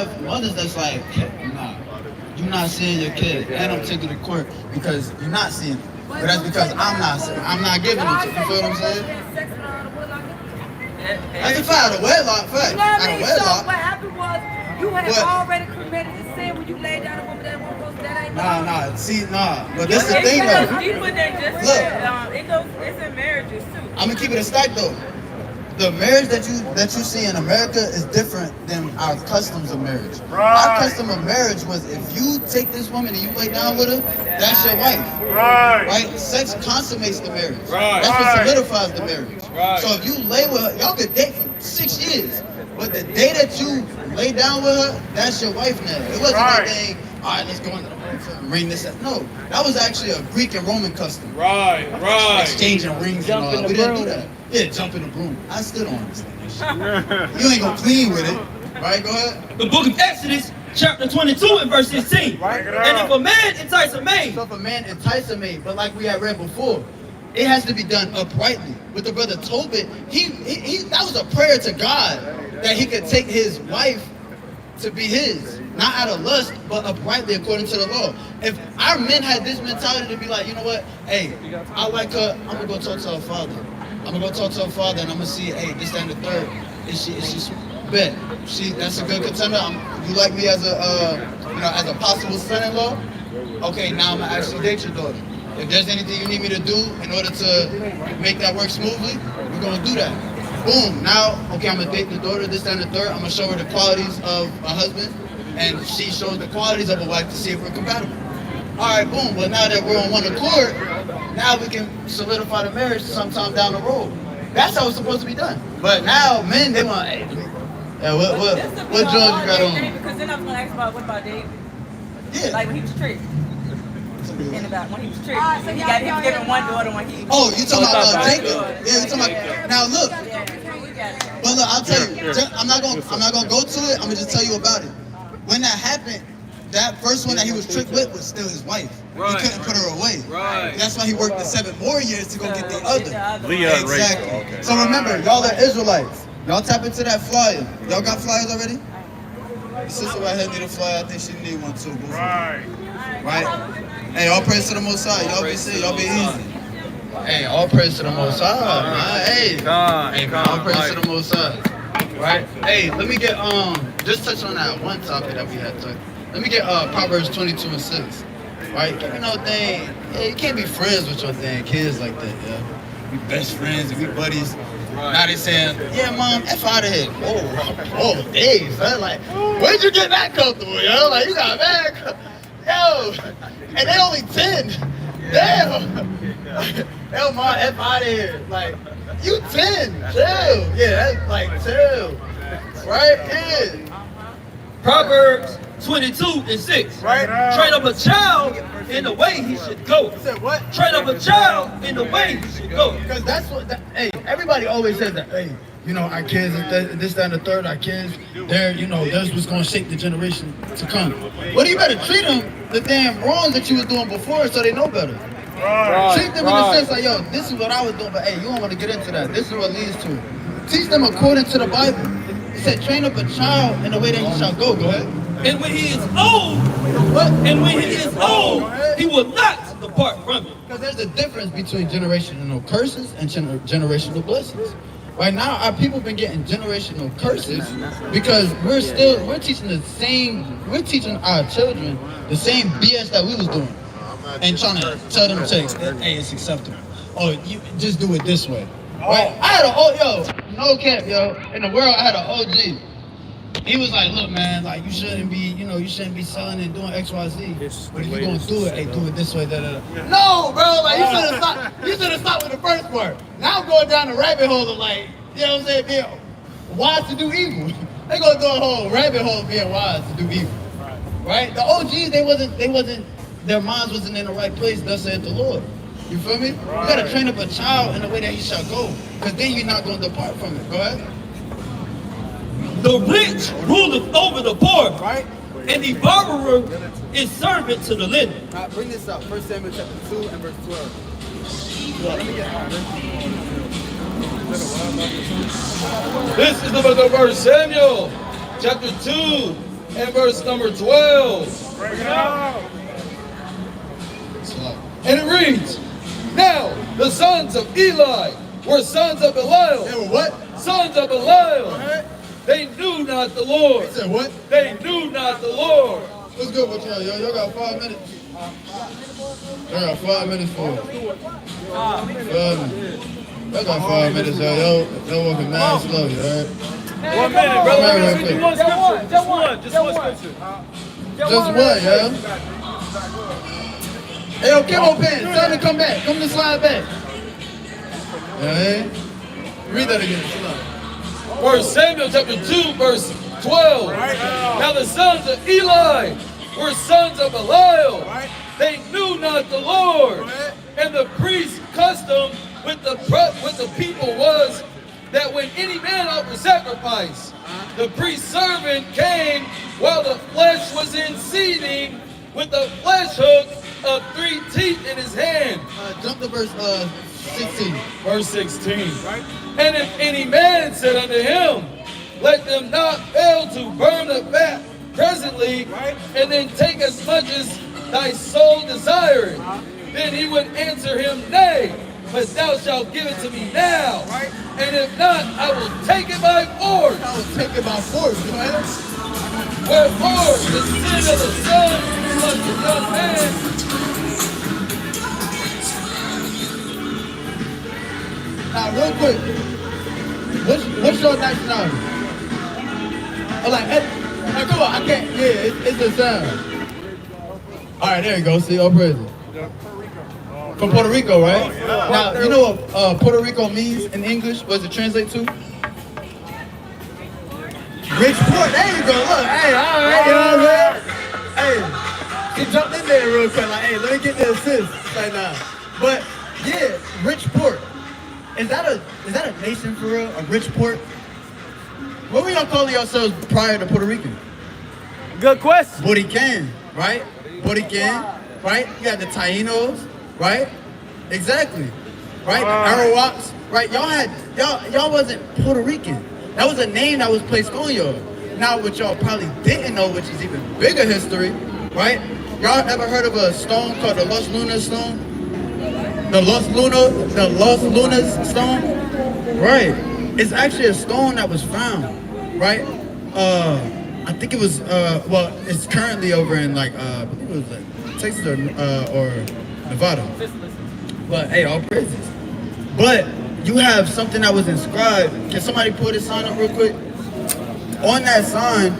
have mothers that's like, nah, you're not seeing your kid, and I'm taking it to court because you're not seeing it. But that's because I'm not giving it to you. You feel what I'm saying? That's a fact. Out of wedlock, fact. You know what I mean? So what happened was you had already committed the sin when you laid down a woman that won't go. That ain't But this is the thing though. Deeper than just it goes. It's in marriages too. I'm gonna keep it a stack though. The marriage that you see in America is different than our customs of marriage. Right. Our custom of marriage was if you take this woman and you lay down with her, that's your wife. Right? Sex consummates the marriage. That's what solidifies the marriage. So if you lay with her, y'all could date for 6 years. But the day that you lay down with her, that's your wife now. It wasn't that thing, all right, let's go into the room, ring this up. No, that was actually a Greek and Roman custom. Exchanging rings and all that. We didn't do that. Yeah, jump in the broom. I still don't understand that shit. You ain't gonna clean with it. Right, go ahead. The book of Exodus, chapter 22 and verse 16. And if a man entice a maid. So if a man entice a maid, but like we had read before, it has to be done uprightly. With the brother Tobit, he that was a prayer to God that he could take his wife to be his. Not out of lust, but uprightly according to the law. If our men had this mentality to be like, you know what, hey, I like her, I'm gonna go talk to her father. I'm gonna go talk to her father and I'm gonna see, hey, this, that, and the third. Is she bet? That's a good contender. You like me as as a possible son-in-law? Okay, now I'm gonna actually date your daughter. If there's anything you need me to do in order to make that work smoothly, we're gonna do that. Boom, now, okay, I'm gonna date the daughter, this, that, and the third. I'm gonna show her the qualities of a husband, and she shows the qualities of a wife to see if we're compatible. All right, boom, well now that we're on one accord, now we can solidify the marriage sometime down the road. That's how it's supposed to be done. But now, men, they want, hey, what George you got on? Because then I was gonna ask about what about David? Yeah. Like when he was tricked. And about when he was tricked. He was given one daughter when he. Oh, you talking about Jacob? Yeah, you talking about. Now look. But look, I'll tell you. I'm not gonna go to it. I'm gonna just tell you about it. When that happened, that first one that he was tricked with was still his wife. He couldn't put her away. That's why he worked the 7 more years to go get the other. Exactly. Okay. So remember, y'all are Israelites. Y'all tap into that flyer. Y'all got flyers already? The sister right here need a flyer. I think she need one too. Right? Hey, all praise to the Most High. Y'all be safe. Y'all be easy. Hey, all praise to the Most High, man. Hey, all praise to the Most High. Right? Hey, let me get just touch on that one topic that we had touched. Let me get Proverbs 22 and 6. Right? You know, you can't be friends with your damn kids like that, yeah. We best friends and we buddies. Now they saying, yeah, mom, F out of here. Oh, Dave, man. Like, where'd you get that comfortable, yo? Like, you got mad. Yo, and they only 10. Damn. Yo, mom, F out of here. Like, you 10. Chill. Yeah, that's like chill. Right? Yeah. Proverbs 22 and 6. Right? Train up a child in the way he should go. You said what? Train up a child in the way he should go. Because that's what, hey, everybody always says that, hey, you know, our kids, this, that, and the third, our kids, they're, you know, that's what's going to shape the generation to come. Well, you better treat them the damn wrongs that you were doing before so they know better. Treat them in the sense like, yo, this is what I was doing, but hey, you don't want to get into that. This is what leads to it. Teach them according to the Bible. It said, train up a child in the way that he shall go. Go ahead. And when he is old, he will not depart from it. Because there's a difference between generational curses and generational blessings. Right now, our people been getting generational curses because we're teaching our children the same BS that we was doing and trying to tell them hey, it's acceptable. Oh, you just do it this way. Right? I had no cap, yo. In the world, I had an OG. He was like, look, man, like you shouldn't be selling and doing X, Y, Z. But if you're gonna do it, hey, do it this way, da, da, da. No, bro, like you should have stopped with the first part. Now I'm going down the rabbit hole of like, you know what I'm saying, being wise to do evil. They gonna do a whole rabbit hole of being wise to do evil. Right? The OGs, their minds wasn't in the right place, thus saith the Lord. You feel me? You gotta train up a child in the way that he shall go, because then you're not gonna depart from it. Go ahead. The rich ruleth over the poor, Right? and the borrower is servant to the lender. Now bring this up. 1 Samuel chapter 2 and verse 12. Let me get This is the book of 1 Samuel, chapter 2, and verse number 12. And it reads, now the sons of Eli were sons of Belial. They were what? Sons of Belial. They knew not the Lord. He said what? They knew not the Lord. What's good with y'all? Y'all got 5 minutes? Y'all got 5 minutes for it. Y'all got 5 minutes, y'all. Y'all walking mad slow, alright? 1 minute, brother. Right, Just right, one scripture. Just one scripture. Just what, yeah? Hey, yo, Kim Pan, tell him to come back. Come to slide back. Yeah, read that again. 1 Samuel chapter 2, verse 12. Now the sons of Eli were sons of Belial. They knew not the Lord. And the priest's custom with the people was that when any man offered sacrifice, the priest's servant came while the flesh was in seething with a flesh hook of 3 teeth in his hand. Jump to verse 16. Verse 16. And if any man said unto him, let them not fail to burn the fat presently, and then take as much as thy soul desireth, then he would answer him, nay, but thou shalt give it to me now. And if not, I will take it by force. I will take it by force, man. Wherefore, the sin of the son of the young man. Now, real quick, what's your nationality? I'm like, come on, I can't, yeah, it's the sound. All right, there you go, see, all praise it. From Puerto Rico, right? Now, you know what Puerto Rico means in English? What does it translate to? Rich port, there you go, look, hey, all right, you know what I'm saying? Hey, she jumped in there real quick, like, hey, let me get the assist. Like, nah. But, yeah, rich port. Is that a nation for real? A rich port? What were y'all calling yourselves prior to Puerto Rican? Good question. Borican, right? Borican, right? You got the Tainos, right? Exactly, right? The Arawaks, right? Y'all wasn't Puerto Rican. That was a name that was placed on y'all. Now, what y'all probably didn't know, which is even bigger history, right? Y'all ever heard of a stone called the Los Lunas stone? The Los Lunas stone? Right. It's actually a stone that was found, right? I think it was, well, it's currently over in like, I think it was like Texas or Nevada. But hey, all praises. But you have something that was inscribed. Can somebody pull this sign up real quick? On that sign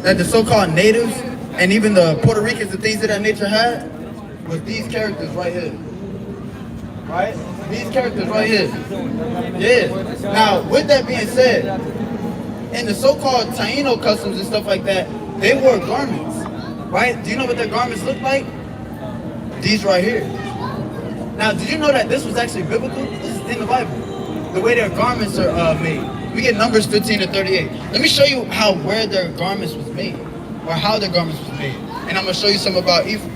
that the so-called natives and even the Puerto Ricans and things of that nature had was these characters right here. Right? These characters right here. Yeah. Now, with that being said, in the so-called Taino customs and stuff like that, they wore garments. Right? Do you know what their garments look like? These right here. Now, did you know that this was actually biblical? This is in the Bible. The way their garments are made. We get Numbers 15 to 38. Let me show you where their garments was made, or how their garments was made. And I'm going to show you something about Ephraim.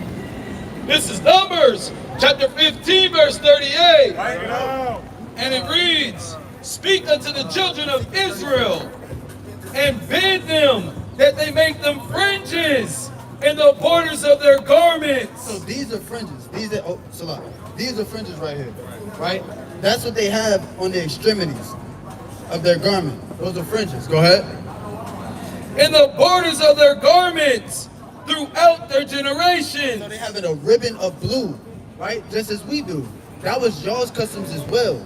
This is Numbers chapter 15, verse 38. And it reads, speak unto the children of Israel, and bid them that they make them fringes in the borders of their garments. So these are fringes. These are These are fringes right here, right? That's what they have on the extremities of their garment. Those are fringes. Go ahead. In the borders of their garments throughout their generations. So they have a ribbon of blue, right? Just as we do. That was y'all's customs as well.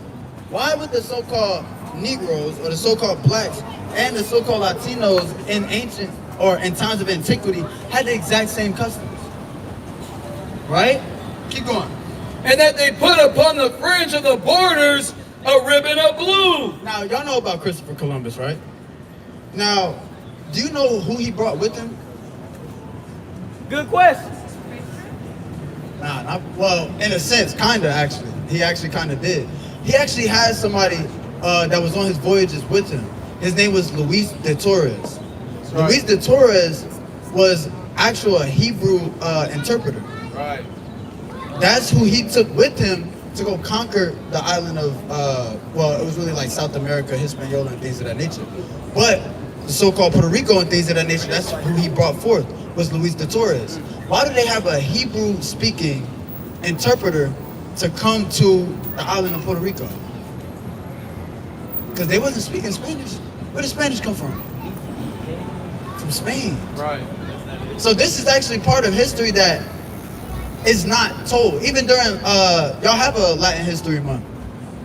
Why would the so-called Negroes or the so-called blacks and the so-called Latinos in ancient or in times of antiquity had the exact same customs? Right? Keep going. And that they put upon the fringe of the borders a ribbon of blue. Now, y'all know about Christopher Columbus, right? Now, do you know who he brought with him? Good question. Nah, well, in a sense, kinda actually. He actually kinda did. He actually had somebody that was on his voyages with him. His name was Luis de Torres. Right. Luis de Torres was actually a Hebrew interpreter. Right. That's who he took with him to go conquer the island of, well, it was really like South America, Hispaniola, and things of that nature. But the so-called Puerto Rico and things of that nature, that's who he brought forth, was Luis de Torres. Why do they have a Hebrew-speaking interpreter to come to the island of Puerto Rico? Because they wasn't speaking Spanish. Where did Spanish come from? From Spain. Right. So this is actually part of history that is not told. Even during, y'all have a Latin History Month.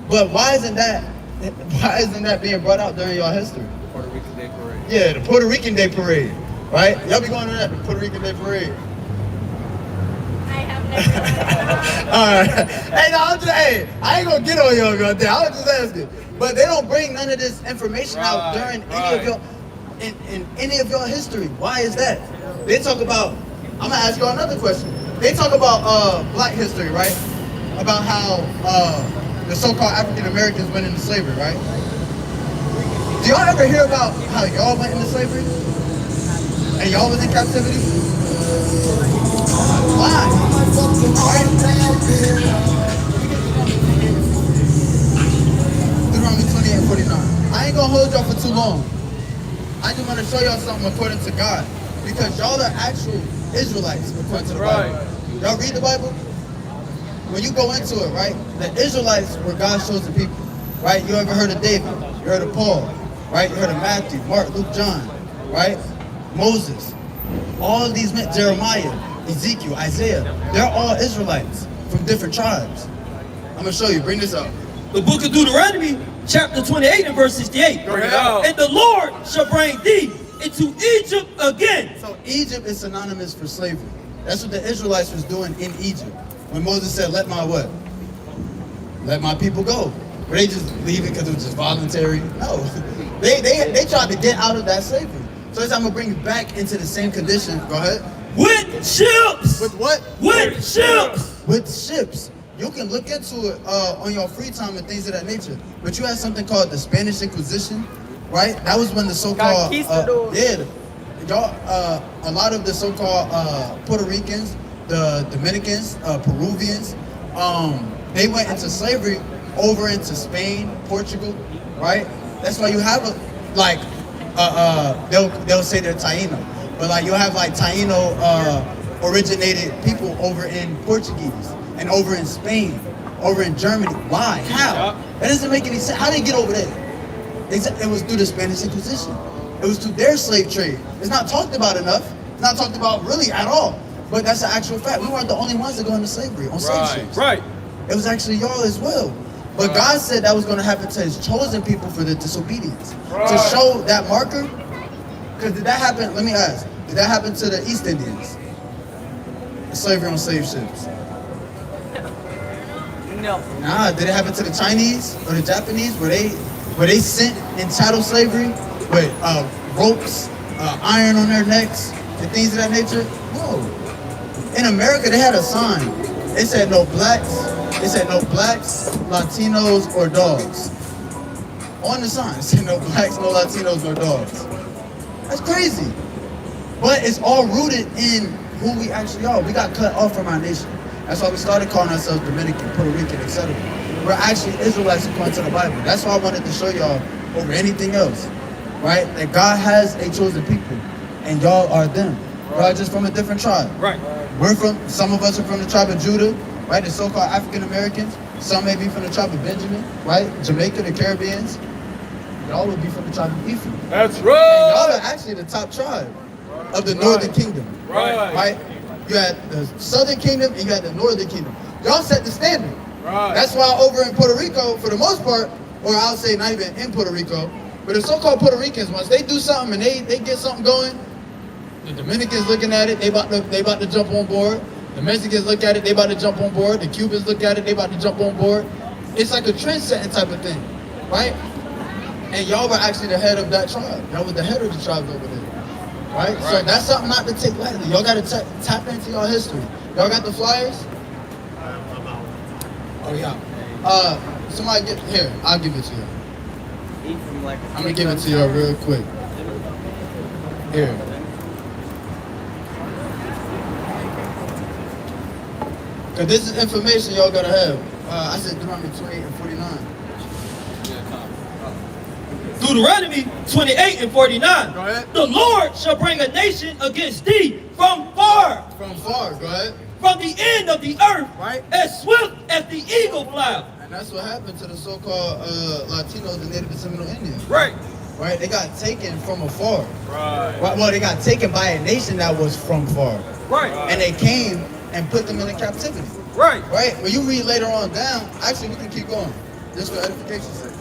But why isn't that being brought out during y'all history? Puerto Rican Day Parade. Yeah, the Puerto Rican Day Parade, right? Y'all be going to that, the Puerto Rican Day Parade. I have never. All right. Hey, no, hey, I ain't gonna get on y'all about that. I was just asking. But they don't bring none of this information out during any of your, in any of your history. Why is that? They talk about, I'm gonna ask y'all another question. They talk about black history, right? About how the so-called African Americans went into slavery, right? Do y'all ever hear about how y'all went into slavery? And y'all was in captivity? Why? Deuteronomy 28:49. I ain't gonna hold y'all for too long. I just want to show y'all something according to God. Because y'all are actual Israelites according to the Bible. Y'all read the Bible? When you go into it, right? The Israelites were God's chosen people, right? You ever heard of David? You heard of Paul, right? You heard of Matthew, Mark, Luke, John, right? Moses. All of these men, Jeremiah, Ezekiel, Isaiah, they're all Israelites from different tribes. I'm gonna show you, bring this up. The book of Deuteronomy, chapter 28 and verse 68. Bring it out. And the Lord shall bring thee into Egypt again. So Egypt is synonymous for slavery. That's what the Israelites was doing in Egypt. When Moses said, let my what? Let my people go. Were they just leaving because it was just voluntary? No. They tried to get out of that slavery. So I'm gonna bring you back into the same condition. Go ahead. With ships. With what? With ships. With ships. You can look into it on your free time and things of that nature. But you had something called the Spanish Inquisition, right? That was when the so-called a lot of the so-called Puerto Ricans, the Dominicans, Peruvians, they went into slavery over into Spain, Portugal, right? That's why you have they'll say they're Taino, but like you'll have like Taino originated people over in Portuguese and over in Spain, over in Germany. Why? How? That doesn't make any sense. How did they get over there? It was through the Spanish Inquisition. It was through their slave trade. It's not talked about enough. It's not talked about really at all. But that's an actual fact. We weren't the only ones that go into slavery on slave ships. Right. It was actually y'all as well. But God said that was going to happen to his chosen people for their disobedience. To show that marker. Because did that happen, let me ask, did that happen to the East Indians? Slavery on slave ships? No. Nah, did it happen to the Chinese or the Japanese? Were they sent in chattel slavery with ropes, iron on their necks, and things of that nature? No. In America, they had a sign. It said no blacks. It said no blacks, Latinos, or dogs. On the sign, it said no blacks, no Latinos, or dogs. That's crazy. But it's all rooted in who we actually are. We got cut off from our nation. That's why we started calling ourselves Dominican, Puerto Rican, etc. We're actually Israelites according to the Bible. That's why I wanted to show y'all over anything else, right? That God has a chosen people, and y'all are them. Y'all are just from a different tribe. Right. Some of us are from the tribe of Judah, right? The so-called African Americans. Some may be from the tribe of Benjamin, right? Jamaica, the Caribbeans. Y'all would be from the tribe of Ephraim. That's And y'all right. are actually the top tribe of the Northern Kingdom. Right. You had the Southern Kingdom and you had the Northern Kingdom. Y'all set the standard. Right. That's why over in Puerto Rico, for the most part, or I'll say not even in Puerto Rico, but the so-called Puerto Ricans, once they do something and they get something going, the Dominicans looking at it, they about to jump on board. The Mexicans look at it, they about to jump on board. The Cubans look at it, they about to jump on board. It's like a trend-setting type of thing, right? And y'all were actually the head of that tribe. Y'all was the head of the tribes over there, right? So that's something not to take lightly. Y'all got to tap into y'all history. Y'all got the flyers? Oh yeah. Somebody get here. I'll give it to you. I'm gonna give it to y'all real quick. Here. Cause this is information y'all gotta have. I said Deuteronomy 28 and 49. Deuteronomy 28 and 49. Go ahead. The Lord shall bring a nation against thee from far, From far, go ahead. from the end of the earth, Right. as swift as the eagle fly. And that's what happened to the so-called Latinos and Native and Seminole Indians. Right. Right? They got taken from afar. Right. Well, they got taken by a nation that was from far. Right. And they came and put them in captivity. Right. Right? When you read later on down, actually we can keep going. Just for edification's sake.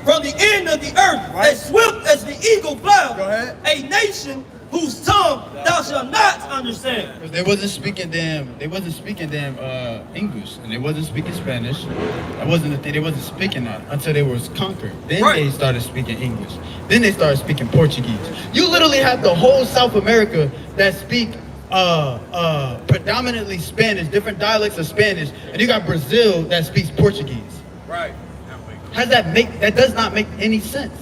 From the end of the earth, as swift as the eagle fly. Go ahead. A nation whose tongue thou shalt not understand. They wasn't speaking damn English, and they wasn't speaking Spanish. That wasn't the thing. They wasn't speaking that until they was conquered. Then Right. they started speaking English. Then they started speaking Portuguese. You literally have the whole South America that speak predominantly Spanish, different dialects of Spanish, and you got Brazil that speaks Portuguese. Right. That does not make any sense.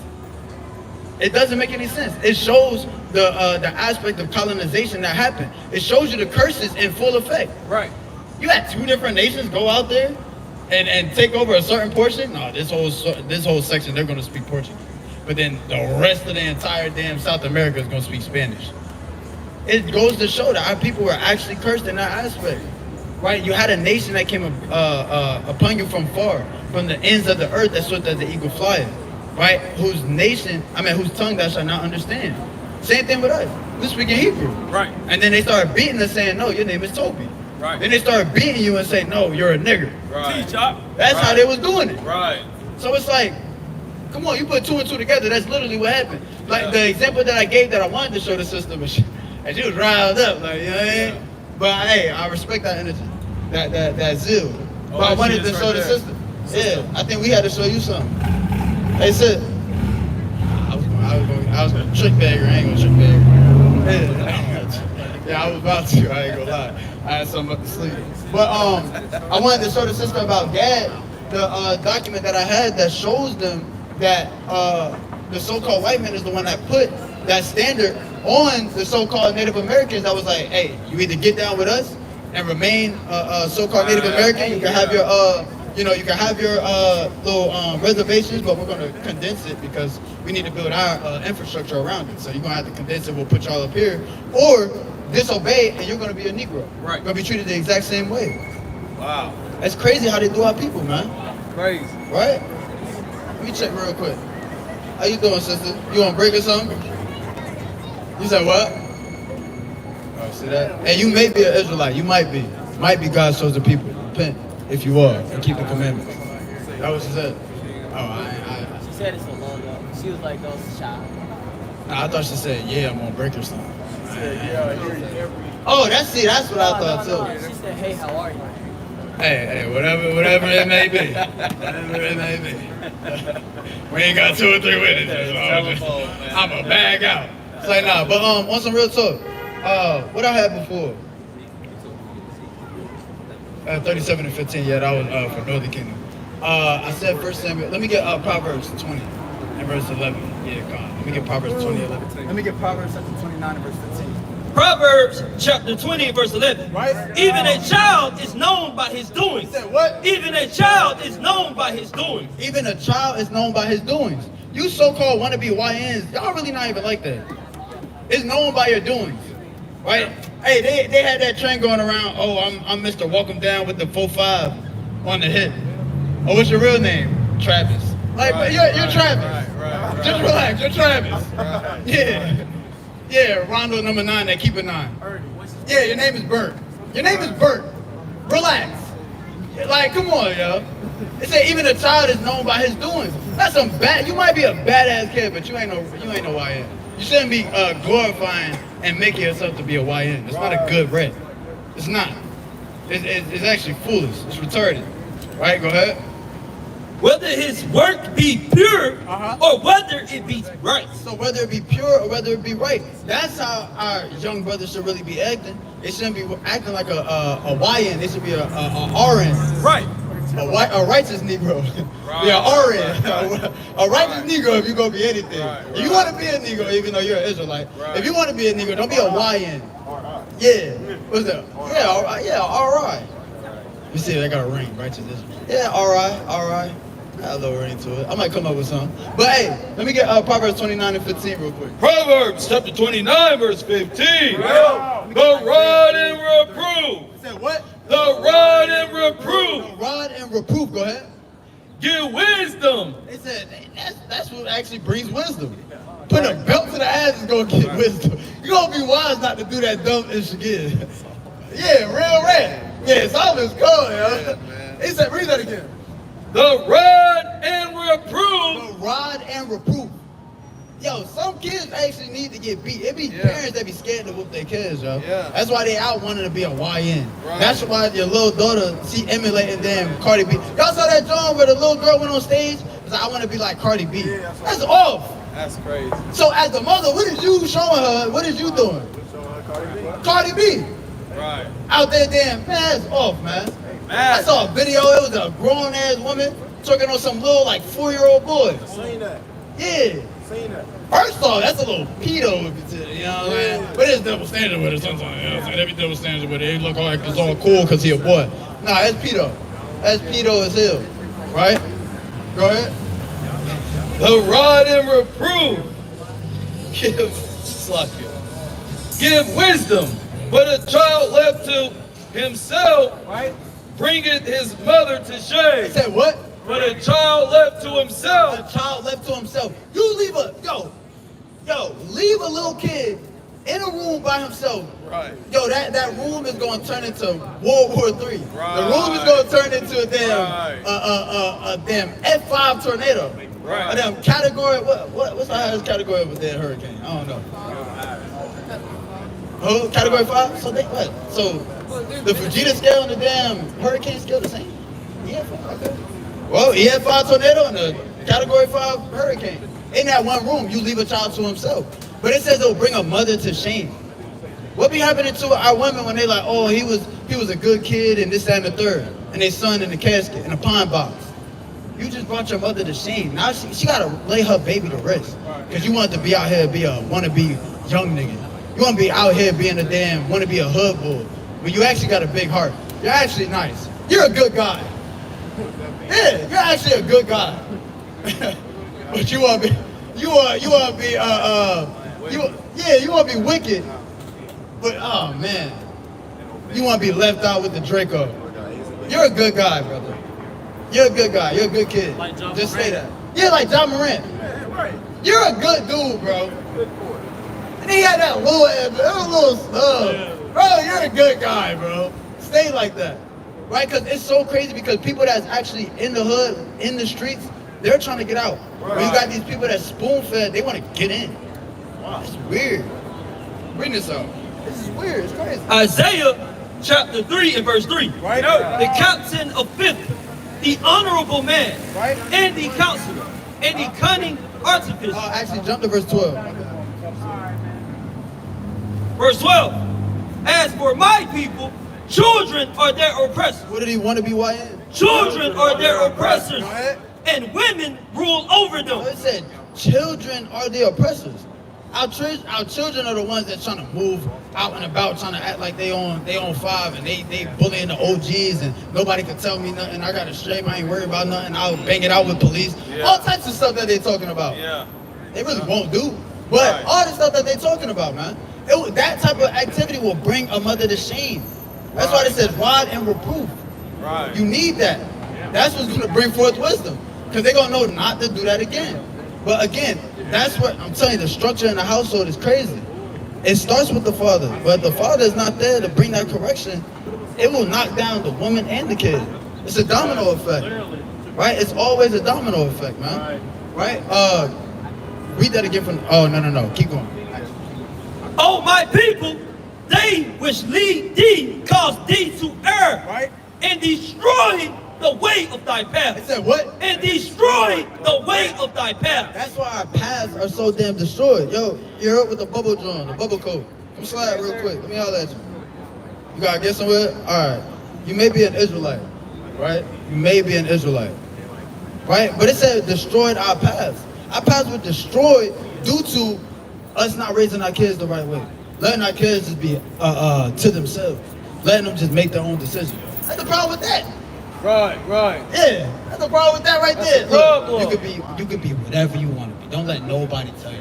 It doesn't make any sense. It shows the aspect of colonization that happened. It shows you the curses in full effect. Right. You had two different nations go out there and take over a certain portion. No, this whole section they're going to speak Portuguese, but then the rest of the entire damn South America is going to speak Spanish. It goes to show that our people were actually cursed in that aspect, right? You had a nation that came upon you from far, from the ends of the earth, that swift as the eagle flyeth, right? Whose tongue thou shalt not understand. Same thing with us. We speak in Hebrew. Right. And then they started beating us saying, no, your name is Toby. Right. Then they started beating you and saying, no, you're a nigger. Right. That's how they was doing it. Right. So it's like, come on, you put two and two together, that's literally what happened. Like the example that I gave that I wanted to show the sister, and she was riled up, like, you know what I mean? But hey, I respect that energy, that zeal. But I wanted to show the sister. Yeah, I think we had to show you something. Hey, sis. I was gonna trick bag her, I ain't gonna trick bag her. Yeah, I was about to, I ain't gonna lie. I had something up to sleep. But I wanted to show the sister about Gad, the document that I had that shows them that the so-called white man is the one that put that standard on the so-called Native Americans that was like, hey, you either get down with us and remain so-called Native American, you can have your you can have your little reservations, but we're going to condense it because we need to build our infrastructure around it. So you're going to have to condense it, we'll put y'all up here, or disobey and you're going to be a Negro. Right. You're going to be treated the exact same way. Wow. That's crazy how they do our people, man. Crazy. Right? Let me check real quick. How you doing, sister? You on break or something? You said what? Oh, see that? Hey, you may be an Israelite. You might be. Might be God's chosen people. Repent if you are and keep the commandments. That what she said? Oh, She said it so long ago. She was like, "Don't shop." I thought she said, yeah, I'm on break or something. Yeah. Oh, that's what I thought too. She said, "Hey, how are you?" Hey, whatever it may be. Whatever it may be. We ain't got 2 or 3 witnesses. I'm a bag out. It's like, nah, but on some real talk, what I had before? 37 and 15, yeah, that was for Northern Kingdom. I said 1 Samuel, let me get Proverbs 20 and verse 11. Yeah, come on. Let me get Proverbs 20 and 11. Let me get Proverbs chapter 29 and verse 15. Proverbs chapter 20 verse 11. Right. Even a child is known by his doings. Said what? Even a child is known by his doings. Even a child is known by his doings. You so-called wannabe YNs, y'all really not even like that. It's known by your doings, right? Hey, they had that trend going around. Oh, I'm Mr. Walk 'em Down with the 4-5 on the hip. Oh, what's your real name? Travis. Like, you're Travis. Right. Just relax, you're Travis. Yeah, Rondo number 9, that keep a 9. Yeah, your name is Bert. Your name is Bert. Relax. Like, come on, yo. They say even a child is known by his doings. That's some bad. You might be a badass kid, but you ain't no YN. You shouldn't be glorifying and making yourself to be a YN. It's not a good rep. It's not. It's actually foolish. It's retarded. Right? Go ahead. Whether his work be pure or whether it be right. So whether it be pure or whether it be right, that's how our young brothers should really be acting. They shouldn't be acting like a YN. They should be a RN. Right. A righteous Negro. Right. Yeah, RN. A righteous Negro if you're going to be anything. Right. If you want to be a Negro, even though you're an Israelite, Right. if you want to be a Negro, don't be a YN. Yeah. What's that? Yeah, all right. You see, I got a ring, righteous Israel. Yeah, all right. I lower into it. I might come up with something. But hey, let me get Proverbs 29 and 15 real quick. Proverbs chapter 29, verse 15. The rod and reproof. It said what? The rod and reproof. Rod and reproof. Go ahead. Give wisdom. They said that's what actually brings wisdom. Putting a belt to the ass is gonna get wisdom. You're gonna be wise not to do that dumb ish again. Yeah, real red. Yeah, Solomon's cold, yo. He said, read that again. The rod and reproof. The rod and reproof. Yo, some kids actually need to get beat. It be parents that be scared to whoop their kids, yo. Yeah. That's why they out wanting to be a YN. Right. That's why your little daughter see emulating damn Cardi B. Y'all saw that drawing where the little girl went on stage? Was like, I want to be like Cardi B. That's off. That's crazy. So as the mother, what is you showing her? What is you doing? Cardi B. Right. Out there, damn, man, that's off, man. I saw a video. It was a grown-ass woman talking on some little, like, 4-year-old boy. Seen that. Yeah. Seen that. First off, that's a little pedo, you know what I'm saying? But it's double standard with it sometimes, you know what I'm saying? Every double standard with it. He look like it's all cool because he a boy. Nah, that's pedo. That's pedo as hell, right? Go ahead. The rod and reproof. Give wisdom, but a child left to himself, bringeth his mother to He shame. said what? But a child left to himself. A child left to himself. You leave leave a little kid in a room by himself. Right. Yo, that room is going to turn into World War III. Right. The room is going to turn into a damn Right. a damn F5 tornado. Right. A damn category. What's the highest category of a dead hurricane? I don't know. Oh, category 5. So what? So the Fujita scale and the damn hurricane scale the same? Yeah. Okay. Well, he had 5 tornado and a category 5 hurricane. In that one room, you leave a child to himself. But it says it'll bring a mother to shame. What be happening to our women when they like, oh, he was a good kid and this, that, and the third, and they son in the casket, in a pine box. You just brought your mother to shame. Now she gotta lay her baby to rest. Cause you want to be out here be a wannabe young nigga. You want to be out here being a damn wanna be a hood boy. But you actually got a big heart. You're actually nice. You're a good guy. Yeah, you're actually a good guy. But you want to be wicked. But oh man, you want to be left out with the Draco. You're a good guy, brother. You're a good guy. You're a good kid. Like John Just Morant. say that. Yeah, like John Morant. You're a good dude, bro. And he had that little snub. Bro, you're a good guy, bro. Stay like that. Right? Because it's so crazy because people that's actually in the hood, in the streets, they're trying to get out. When you got these people that spoon-fed, they want to get in. Wow, it's weird. Bring this out. This is weird. It's crazy. Isaiah chapter 3 and verse 3. Right. The captain of 50, the honorable man, Right. and the counselor, and the cunning artificer. Actually, jump to verse 12. Verse 12. As for my people, children are their oppressors. What did he want to be YN? Children are their oppressors, Go ahead. and women rule over them. It said, children are the oppressors. Our children are the ones that trying to move out and about, trying to act like they on 5, and they bullying the OGs, and nobody can tell me nothing. I got a straight, I ain't worried about nothing. I'll bang it out with police. Yeah. All types of stuff that they talking about. Yeah. They really won't do. But Right. all the stuff that they talking about, man, that type of activity will bring a mother to shame. That's why it says rod and reproof. Right. You need that. That's what's going to bring forth wisdom. Because they're going to know not to do that again. But again, that's what I'm telling you, the structure in the household is crazy. It starts with the father. But if the father is not there to bring that correction, it will knock down the woman and the kid. It's a domino effect. Right? It's always a domino effect, man. Right? Read that again from, oh, no. Keep going. Oh, my people, they which lead thee cause thee to err, Right. and destroy the way of thy It path. said what? And destroy the way of thy path. That's why our paths are so damn destroyed. Yo, you heard with the bubble drum, the bubble coat. Come slide real quick. Let me holler at you. You gotta get somewhere? Alright. You may be an Israelite, right? You may be an Israelite. Right? But it said destroyed our paths. Our paths were destroyed due to us not raising our kids the right way. Letting our kids just be to themselves. Letting them just make their own decisions. That's the problem with that. Right, right. Yeah, that's the problem with that right That's there. the problem. Look, you could be whatever you want to be. Don't let nobody tell you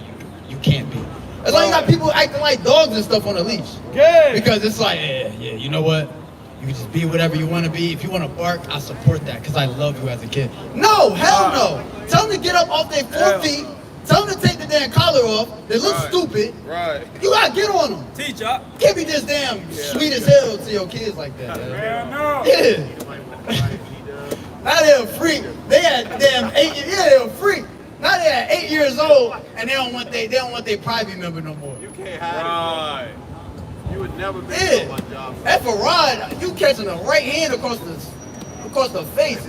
you can't be. That's why you got people acting like dogs and stuff on a leash. Okay. Because it's like, yeah, you know what? You can just be whatever you want to be. If you want to bark, I support that because I love you as a kid. No, hell no. Tell them to get up off their 4 feet. Tell them to take the damn collar off. They look stupid. Right. You gotta get on them. Teach up. Can't be just damn sweet as hell to your kids like that. Yeah. Now they're a freak. They had damn 8 years. Yeah, they're a freak. Now they're at 8 years old and they don't want their private member no more. You can't hide it. You would never be on my job. That Farad, you catching the right hand across the face.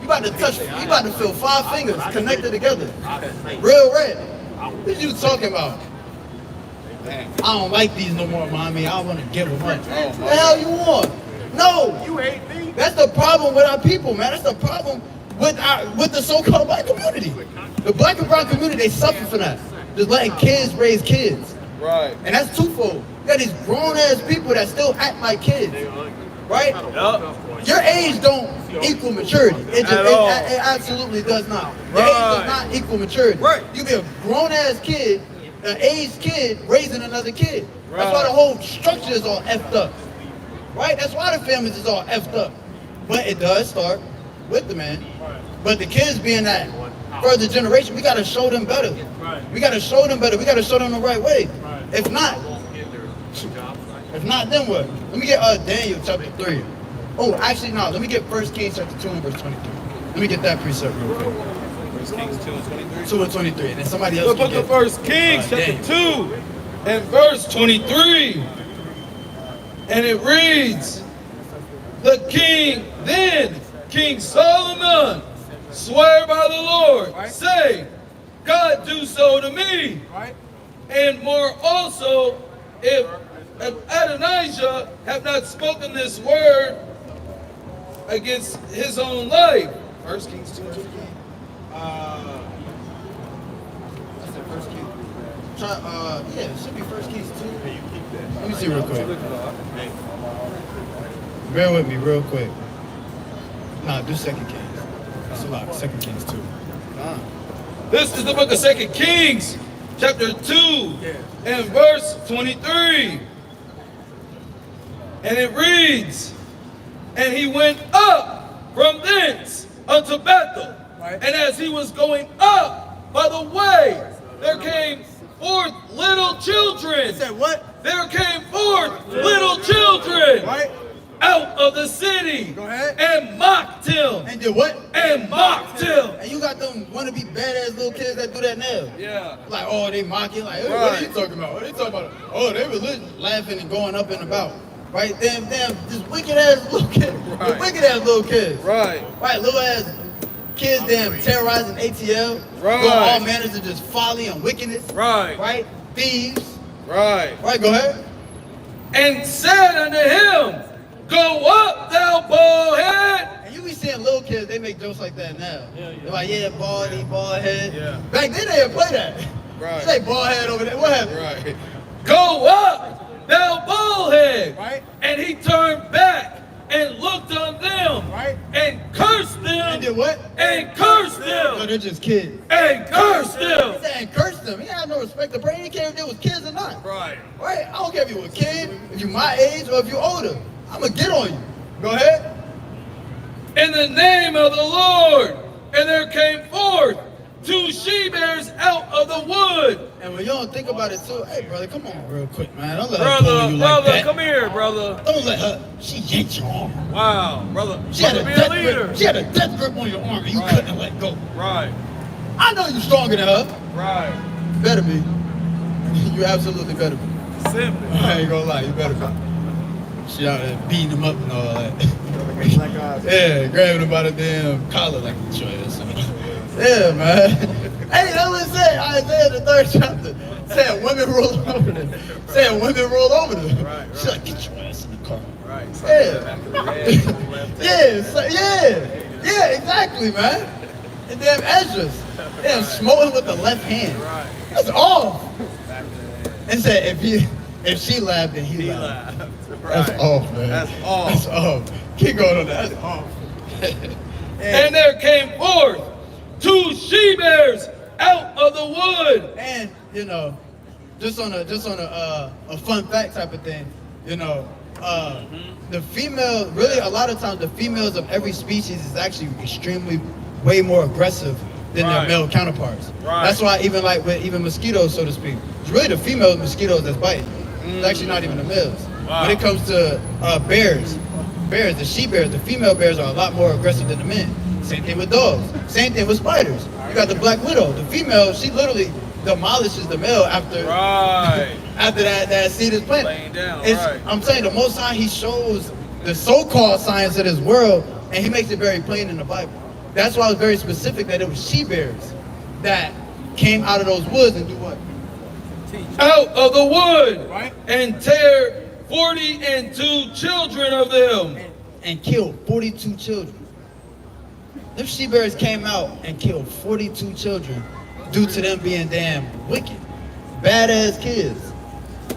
You about to feel 5 fingers connected together. Real red. What you talking about? I don't like these no more, mommy. I don't want to give them much. What the hell you want? No. You hate me? That's the problem with our people, man. That's the problem with the so-called black community. The black and brown community, they suffer for that. Just letting kids raise kids. Right. And that's twofold. You got these grown-ass people that still act like kids. Right? Your age don't equal maturity. It absolutely does not. Your age does not equal maturity. Right. You be a grown-ass kid, an aged kid, raising another kid. That's why the whole structure is all effed up. Right? That's why the families is all effed up. But it does start with the man. But the kids being that further generation, we got to show them better. We got to show them better. We got to show them the right way. If not, then what? Let me get Daniel chapter 3. Oh, actually, no. Let me get 1 Kings chapter 2 and verse 23. Let me get that precept real quick. 1 Kings 2 and 23. 2 and 23. And then somebody else The can book of get 1 Kings, chapter 2 and verse 23. And it reads, Then King Solomon swear by the Lord, say, God do so to me. And more also, if Adonijah have not spoken this word against his own life. 1 Kings 2 and 23. That's the 1 Kings. Yeah, it should be 1 Kings 2. Let me see real quick. Bear with me real quick. Nah, do 2 Kings. That's a lot. 2 Kings 2. This is the book of 2 Kings, chapter 2 and verse 23. And it reads, And he went up from thence unto Bethel. And as he was going up by the way, there came forth little children. Said what? There came forth little children out of the city. Go ahead. And mocked him. And did what? And mocked him. And you got them wanna be badass little kids that do that now. Yeah. Like, oh, they mocking. Like, hey, what are you talking about? What are they talking about? Oh, they religious, laughing and going up and about. Right? Damn, just wicked ass little kids. Right. Wicked ass little kids. Right. Right, little ass kids, damn, terrorizing ATL. Right. Doing all manners of just folly and wickedness. Right. Right? Thieves. Right. Right, go ahead. And said unto him, Go up, thou bald head. And you be seeing little kids, they make jokes like that now. They're like, yeah, bald head. Yeah. Back then they didn't play that. Right. Say bald head over there. What happened? Right. Go up, thou bald head. Right. And he turned back and looked on them. Right. And cursed them. And did what? And cursed No, them. they're just kids. And cursed He them. said and cursed them. He had no respect to pray. He didn't care if they was kids or not. Right. Right? I don't care if you a kid, if you my age, or if you older. I'm gonna get on you. Go ahead. In the name of the Lord. And there came forth 2 she-bears out of the wood. And when you don't think about it too, hey brother, come on real quick, man. Don't let her pull Brother, you brother, like that. come here, brother. Don't let her. She yanked your arm. Wow, brother. She had a Brother, be death a leader. grip. She had a death grip on your arm, and you couldn't let go. Right, I know you're stronger than her. right. Better be. You absolutely better be. Simply. I ain't gonna lie, you better be. She out there beating him up and all that. Yeah, grabbing him by the damn collar like a choice. Yeah, man. Hey, that's what it said. Isaiah the 3rd chapter. Saying women roll over them. Saying women roll over them. Right. She's like, get your ass in the car. Right. Yeah, exactly, man. And damn Ezra's. Damn smoking with the left hand. Right. That's off. And said if she laughed, then he laughed. That's off, man. That's off. That's off. Keep going on that. That's off. And there came forth 2 she-bears out of the wood. And you know, just on a fun fact type of thing, you know, the female, really a lot of times the females of every species is actually extremely way more aggressive than their male counterparts. That's why even like with even mosquitoes, so to speak, it's really the female mosquitoes that's biting. It's actually not even the males. When it comes to bears, the she-bears, the female bears are a lot more aggressive than the men. Same thing with dogs. Same thing with spiders. You got the black widow. The female, she literally demolishes the male after after that seed is planted. Laying down, I'm saying the Most High, he shows the so-called science of this world, and he makes it very plain in the Bible. That's why it's very specific that it was she-bears that came out of those woods and do what? Out of the wood. Right. And tear 42 children of them. And killed 42 children. Them she-bears came out and killed 42 children due to them being damn wicked, badass kids,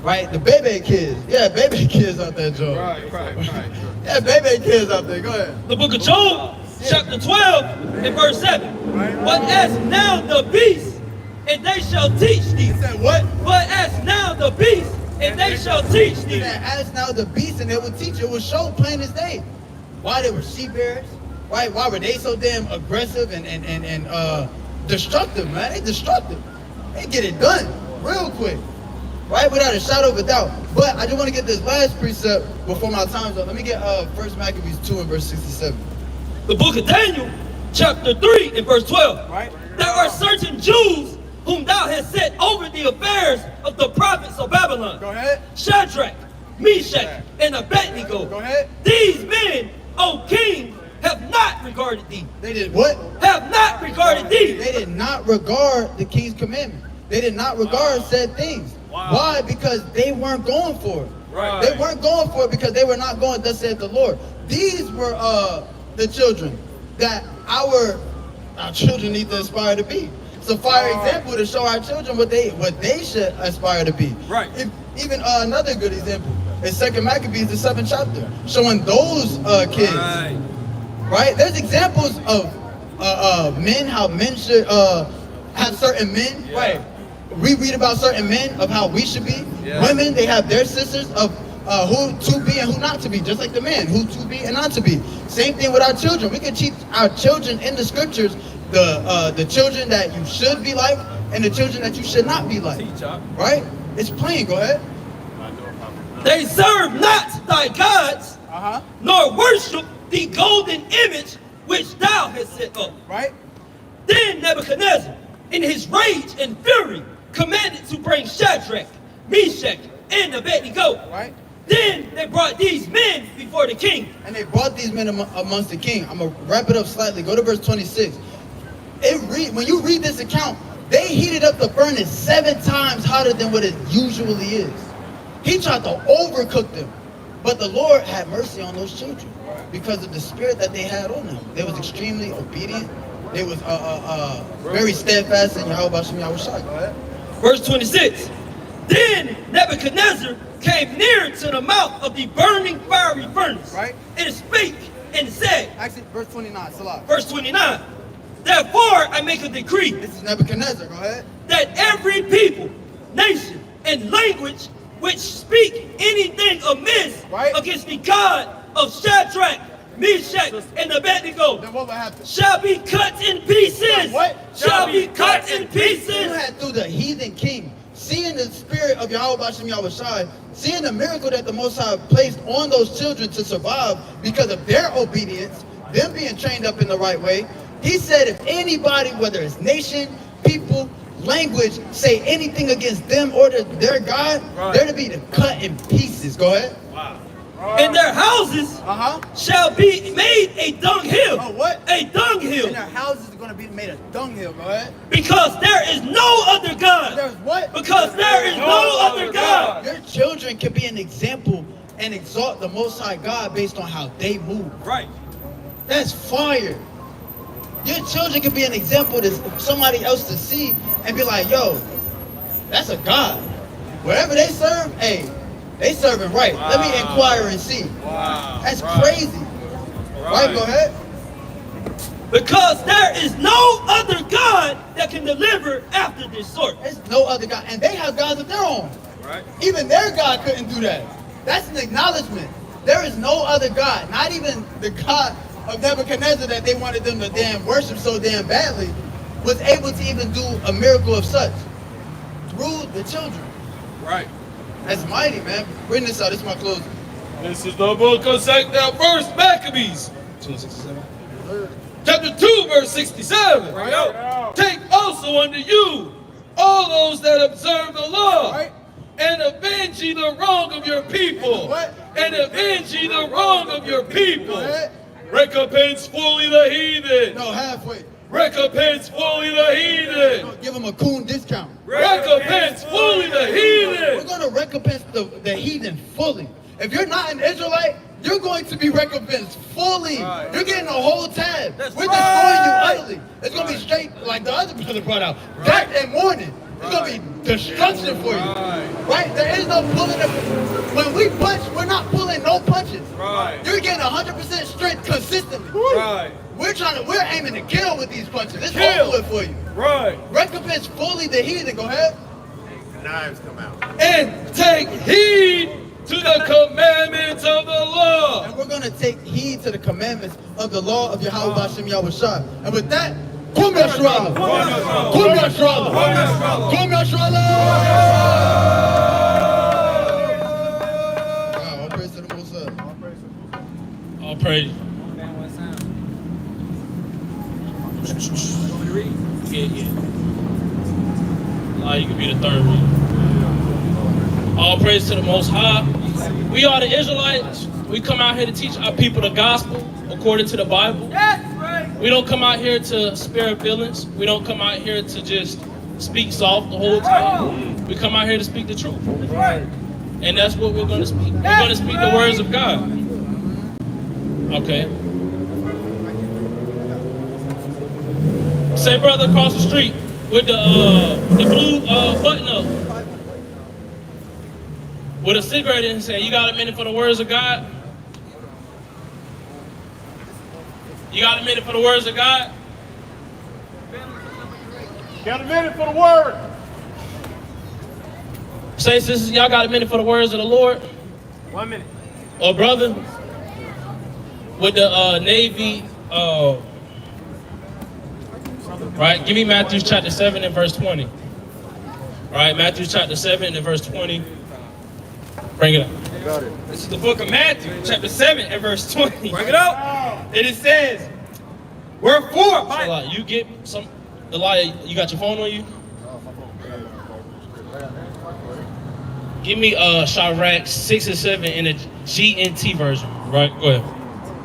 right? The baby kids, yeah, baby kids out there, Joe. Right. Yeah, baby kids out there. Go ahead. The book of Job, chapter 12, and verse 7. But as now the beasts, and they shall teach thee. Said what? But as now the beasts, and they shall teach thee. That as now the beasts, and they will teach. It will show plain as day why they were she-bears, right? Why were they so damn aggressive and destructive, man? They destructive. They get it done real quick, right? Without a shadow of a doubt. But I just want to get this last precept before my time's up. Let me get 1 Maccabees 2 and verse 67. The book of Daniel, chapter 3 and verse 12. Right. There are certain Jews whom thou hast set over the affairs of the province of Babylon. Go ahead. Shadrach, Meshach, and Abednego. Go ahead. These men, O king, have not regarded thee. They did what? Have not regarded thee. They did not regard the king's commandment. They did not regard said things. Why? Because they weren't going for it. Right. They weren't going for it because they were not going, thus said the Lord. These were the children that our children need to aspire to be. It's a fire example to show our children what they should aspire to be. Right. Even another good example is 2 Maccabees, the 7th chapter, showing those kids. Right? There's examples of men, how men should have certain men. Right. We read about certain men of how we should be. Women, they have their sisters of who to be and who not to be, just like the men, who to be and not to be. Same thing with our children. We can teach our children in the scriptures the children that you should be like and the children that you should not be like. Right? It's plain. Go ahead. They serve not thy gods, nor worship the golden image which thou hast set up. Right? Then Nebuchadnezzar, in his rage and fury, commanded to bring Shadrach, Meshach, and Abednego. Right? Then they brought these men before the king. And they brought these men amongst the king. I'm going to wrap it up slightly. Go to verse 26. When you read this account, they heated up the furnace 7 times hotter than what it usually is. He tried to overcook them. But the Lord had mercy on those children because of the spirit that they had on them. They was extremely obedient. They was very steadfast in Yahweh Shem Yahushua. Verse 26. Then Nebuchadnezzar came near to the mouth of the burning fiery furnace. Right. And spake and said. Actually, verse 29, Salah. Verse 29. Therefore I make a decree. This is Nebuchadnezzar, go ahead. That every people, nation, and language which speak anything amiss against the God of Shadrach, Meshach, and Abednego Then what will happen? shall be cut in pieces. What? Shall be cut in You pieces. had through the heathen king, seeing the spirit of Yahweh Shem Yahushua, seeing the miracle that the Most High placed on those children to survive because of their obedience, them being trained up in the right way. He said if anybody, whether it's nation, people, language, say anything against them or their God, they're to be cut in pieces. Go ahead. And their houses shall be made a dunghill. Oh, what? A dunghill. And their houses are going to be made a dunghill. Go ahead. Because there is no other God. There's what? Because there is no other God. Your children can be an example and exalt the Most High God based on how they move. Right. That's fire. Your children can be an example to somebody else to see and be like, yo, that's a God. Wherever they serve, hey, they serving right. Let me inquire and see. That's crazy. Right, go ahead. Because there is no other God that can deliver after this sort. There's no other God. And they have gods of their own. Right. Even their God couldn't do that. That's an acknowledgement. There is no other God. Not even the God of Nebuchadnezzar that they wanted them to damn worship so damn badly was able to even do a miracle of such through the children. Right. That's mighty, man. Bring this out. This is my closing. This is the book of First Maccabees, 267. Chapter 2, verse 67. Right. Take also unto you all those that observe the law, Right. and avenge ye the wrong of your people. What? And avenge ye the wrong of your people. Go ahead. Recompense fully the heathen. No, halfway. Recompense fully the heathen. Give them a coon discount. Recompense fully the We're heathen. going to recompense the heathen fully. If you're not an Israelite, you're going to be recompensed fully. Right. You're getting a whole tab. That's We're right. destroying you utterly. It's going to be straight like the other brother brought out. Death and mourning. It's going to be destruction for you. Right? There is no pulling of. When we punch, we're not pulling no punches. Right. You're getting 100% strength consistently. Right. We're aiming to kill with these punches. It's Kill. over for you. Right. Recompense fully the heathen. Go ahead. The knives come out. And take heed to the commandments of the law. And we're going to take heed to the commandments of the law of Yahweh Hashem Yahushua. And with that, Kum Yashrala. Kum Yashrala. Kum Yashrala. Wow, all praise to the Most High. All praise. Yeah. You can be the third reader. All praise to the Most High. We are the Israelites. We come out here to teach our people the gospel according to the Bible. We don't come out here to spare feelings. We don't come out here to just speak soft the whole time. We come out here to speak the truth. And that's what we're going to speak. We're going to speak the words of God. Okay. Say brother across the street with the blue button up. With a cigarette in his hand. You got a minute for the words of God? You got a minute for the words of God? Got a minute for the word. Say, sisters, y'all got a minute for the words of the Lord? 1 minute. Or brother, with the Navy, right? Give me Matthew chapter 7 and verse 20. All right, Matthew chapter 7 and verse 20. Bring it up. Got it. This is the book of Matthew, chapter 7 and verse 20. Bring it up. And it says, wherefore, by you get some, Elijah, you got your phone on you? Give me Sirach 6 and 7 in the GNT version. Right, go ahead.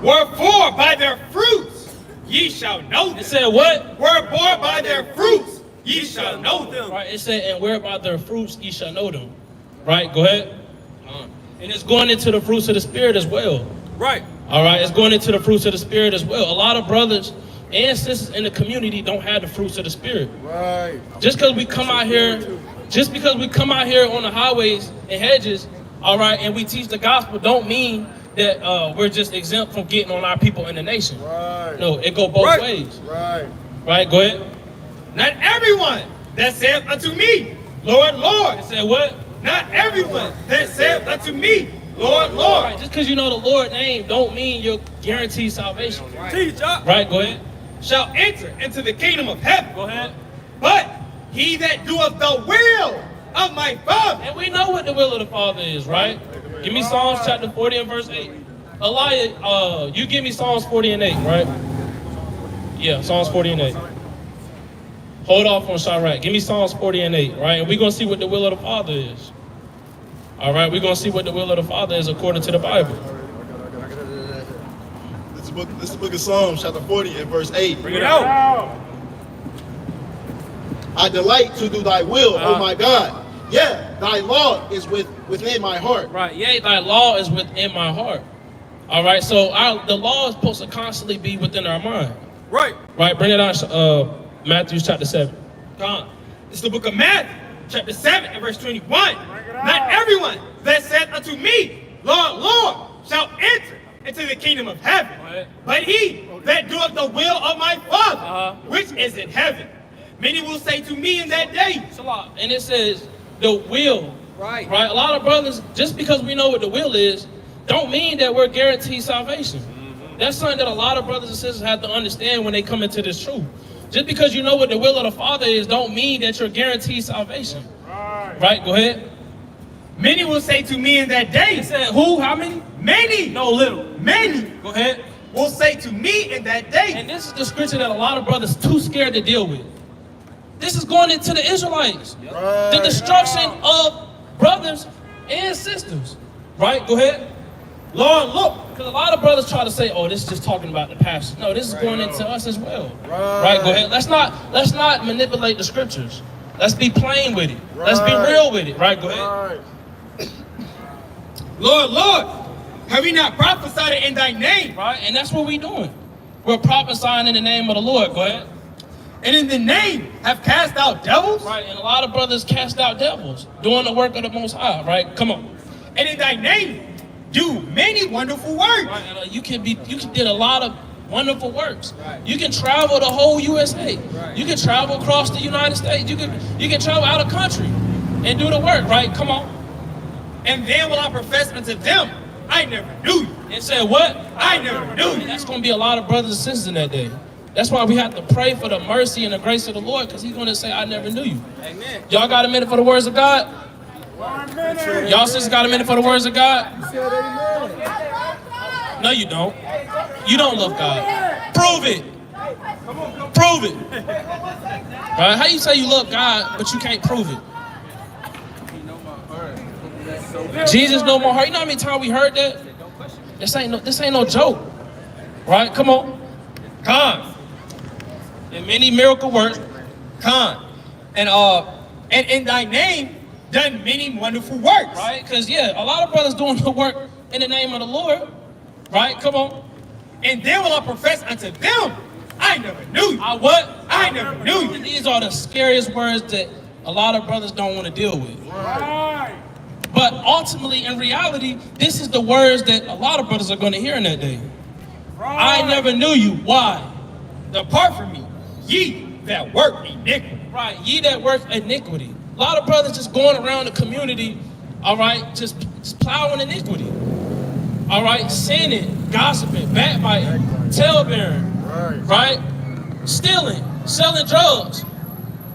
Wherefore by their fruits ye shall know them. It said what? Wherefore by their fruits ye shall know them. Right, it said, and whereby their fruits ye shall know them. Right, go ahead. And it's going into the fruits of the Spirit as well. Right. All right, it's going into the fruits of the Spirit as well. A lot of brothers and sisters in the community don't have the fruits of the Spirit. Right. Just because we come out here on the highways and hedges, all right, and we teach the gospel, don't mean that we're just exempt from getting on our people in the nation. Right. No, it go both ways. Right. Right, go ahead. Not everyone that saith unto me, Lord, Lord. It said what? Not everyone that saith unto me, Lord, Lord. Right, just because you know the Lord's name don't mean you're guaranteed salvation. Teach up. Right, go ahead. Shall enter into the kingdom of heaven. Go ahead. But he that doeth the will of my Father. And we know what the will of the Father is, right? Give me Psalms chapter 40 and verse 8. Elijah, you give me Psalms 40 and 8, right? Yeah, Psalms 40 and 8. Hold off on Sirach. Give me Psalms 40 and 8, right? And we're going to see what the will of the Father is. All right, we're going to see what the will of the Father is according to the Bible. This is the book of Psalms, chapter 40 and verse 8. Bring it out. I delight to do thy will, O my God. Yeah, thy law is within my heart. Right, yea, thy law is within my heart. All right, so the law is supposed to constantly be within our mind. Right. Right, bring it out, Matthew chapter 7. God. It's the book of Matthew, chapter 7 and verse 21. Not everyone that saith unto me, Lord, Lord, shall enter into the kingdom of heaven, but he that doeth the will of my Father, which is in heaven. Many will say to me in that day. It's a lot. And it says the will. Right. A lot of brothers, just because we know what the will is, don't mean that we're guaranteed salvation. That's something that a lot of brothers and sisters have to understand when they come into this truth. Just because you know what the will of the Father is, don't mean that you're guaranteed salvation. Right? Go ahead. Many will say to me in that day. It said who? How many? Many. No, little. Many. Go ahead. Will say to me in that day. And this is the scripture that a lot of brothers too scared to deal with. This is going into the Israelites. The destruction of brothers and sisters. Right? Go ahead. Lord, look. Because a lot of brothers try to say, oh, this is just talking about the pastor. No, this is going into us as well. Right? Go ahead. Let's not manipulate the scriptures. Let's be plain with it. Let's be real with it. Right? Go ahead. Lord, Lord, have we not prophesied in thy name? Right? And that's what we're doing. We're prophesying in the name of the Lord. Go ahead. And in the name have cast out devils? Right, and a lot of brothers cast out devils, doing the work of the Most High, right? Come on. And in thy name do many wonderful works. Right, and you can did a lot of wonderful works. Right. You can travel the whole USA. Right. You can travel across the United States. You can travel out of country and do the work, right? Come on. And then will I profess unto them, I never knew you. And say what? I never knew you. That's going to be a lot of brothers and sisters in that day. That's why we have to pray for the mercy and the grace of the Lord, because he's going to say, I never knew you. Amen. Y'all got a minute for the words of God? Y'all sisters got a minute for the words of God? No, you don't. You don't love God. Prove it. Prove it. Right? How you say you love God, but you can't prove it? Jesus know my heart. You know how many times we heard that? This ain't no joke. Right? Come on. Come. And many miracle works. Come. And in thy name done many wonderful works. Right? Because a lot of brothers doing the work in the name of the Lord. Right? Come on. And then will I profess unto them, I never knew you. I what? I never knew you. These are the scariest words that a lot of brothers don't want to deal with. Right. But ultimately, in reality, this is the words that a lot of brothers are going to hear in that day. Right. I never knew you. Why? Depart from me, ye that work iniquity. Right, ye that work iniquity. A lot of brothers just going around the community, all right, just plowing iniquity. All right, sinning, gossiping, backbiting, talebearing, right? Stealing, selling drugs.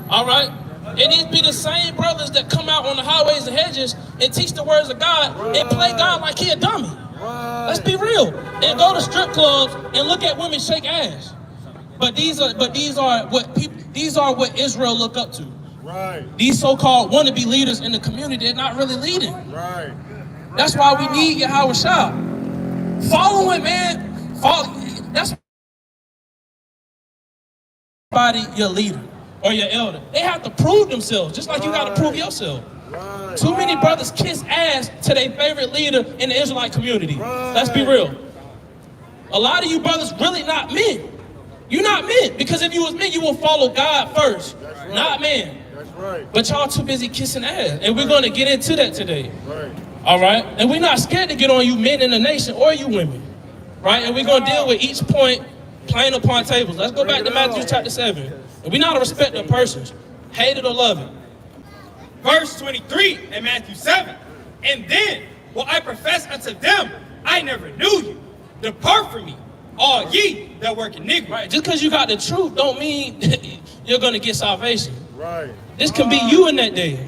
All right? And these be the same brothers that come out on the highways and hedges and teach the words of God and play God like he a dummy. Let's be real. And go to strip clubs and look at women shake ass. But these are what Israel look up to. Right. These so-called wannabe leaders in the community, they're not really leading. Right. That's why we need Yahweh Shah. Follow it, man. That's your leader or your elder. They have to prove themselves, just like you got to prove yourself. Right. Too many brothers kiss ass to their favorite leader in the Israelite community. Right. Let's be real. A lot of you brothers really not men. You're not men, because if you was men, you will follow God first, right. Not men. That's right. But y'all too busy kissing ass, and we're going to get into that today. Right. All right? And we're not scared to get on you men in the nation or you women, right? And we're going to deal with each point plain upon tables. Let's go back to Matthew chapter 7. And we're not a respecter of persons, hate it or love it. Verse 23 in Matthew 7. And then will I profess unto them, I never knew you. Depart from me, all ye that work iniquity. Right. Just because you got the truth don't mean you're going to get salvation. Right. This can be you in that day.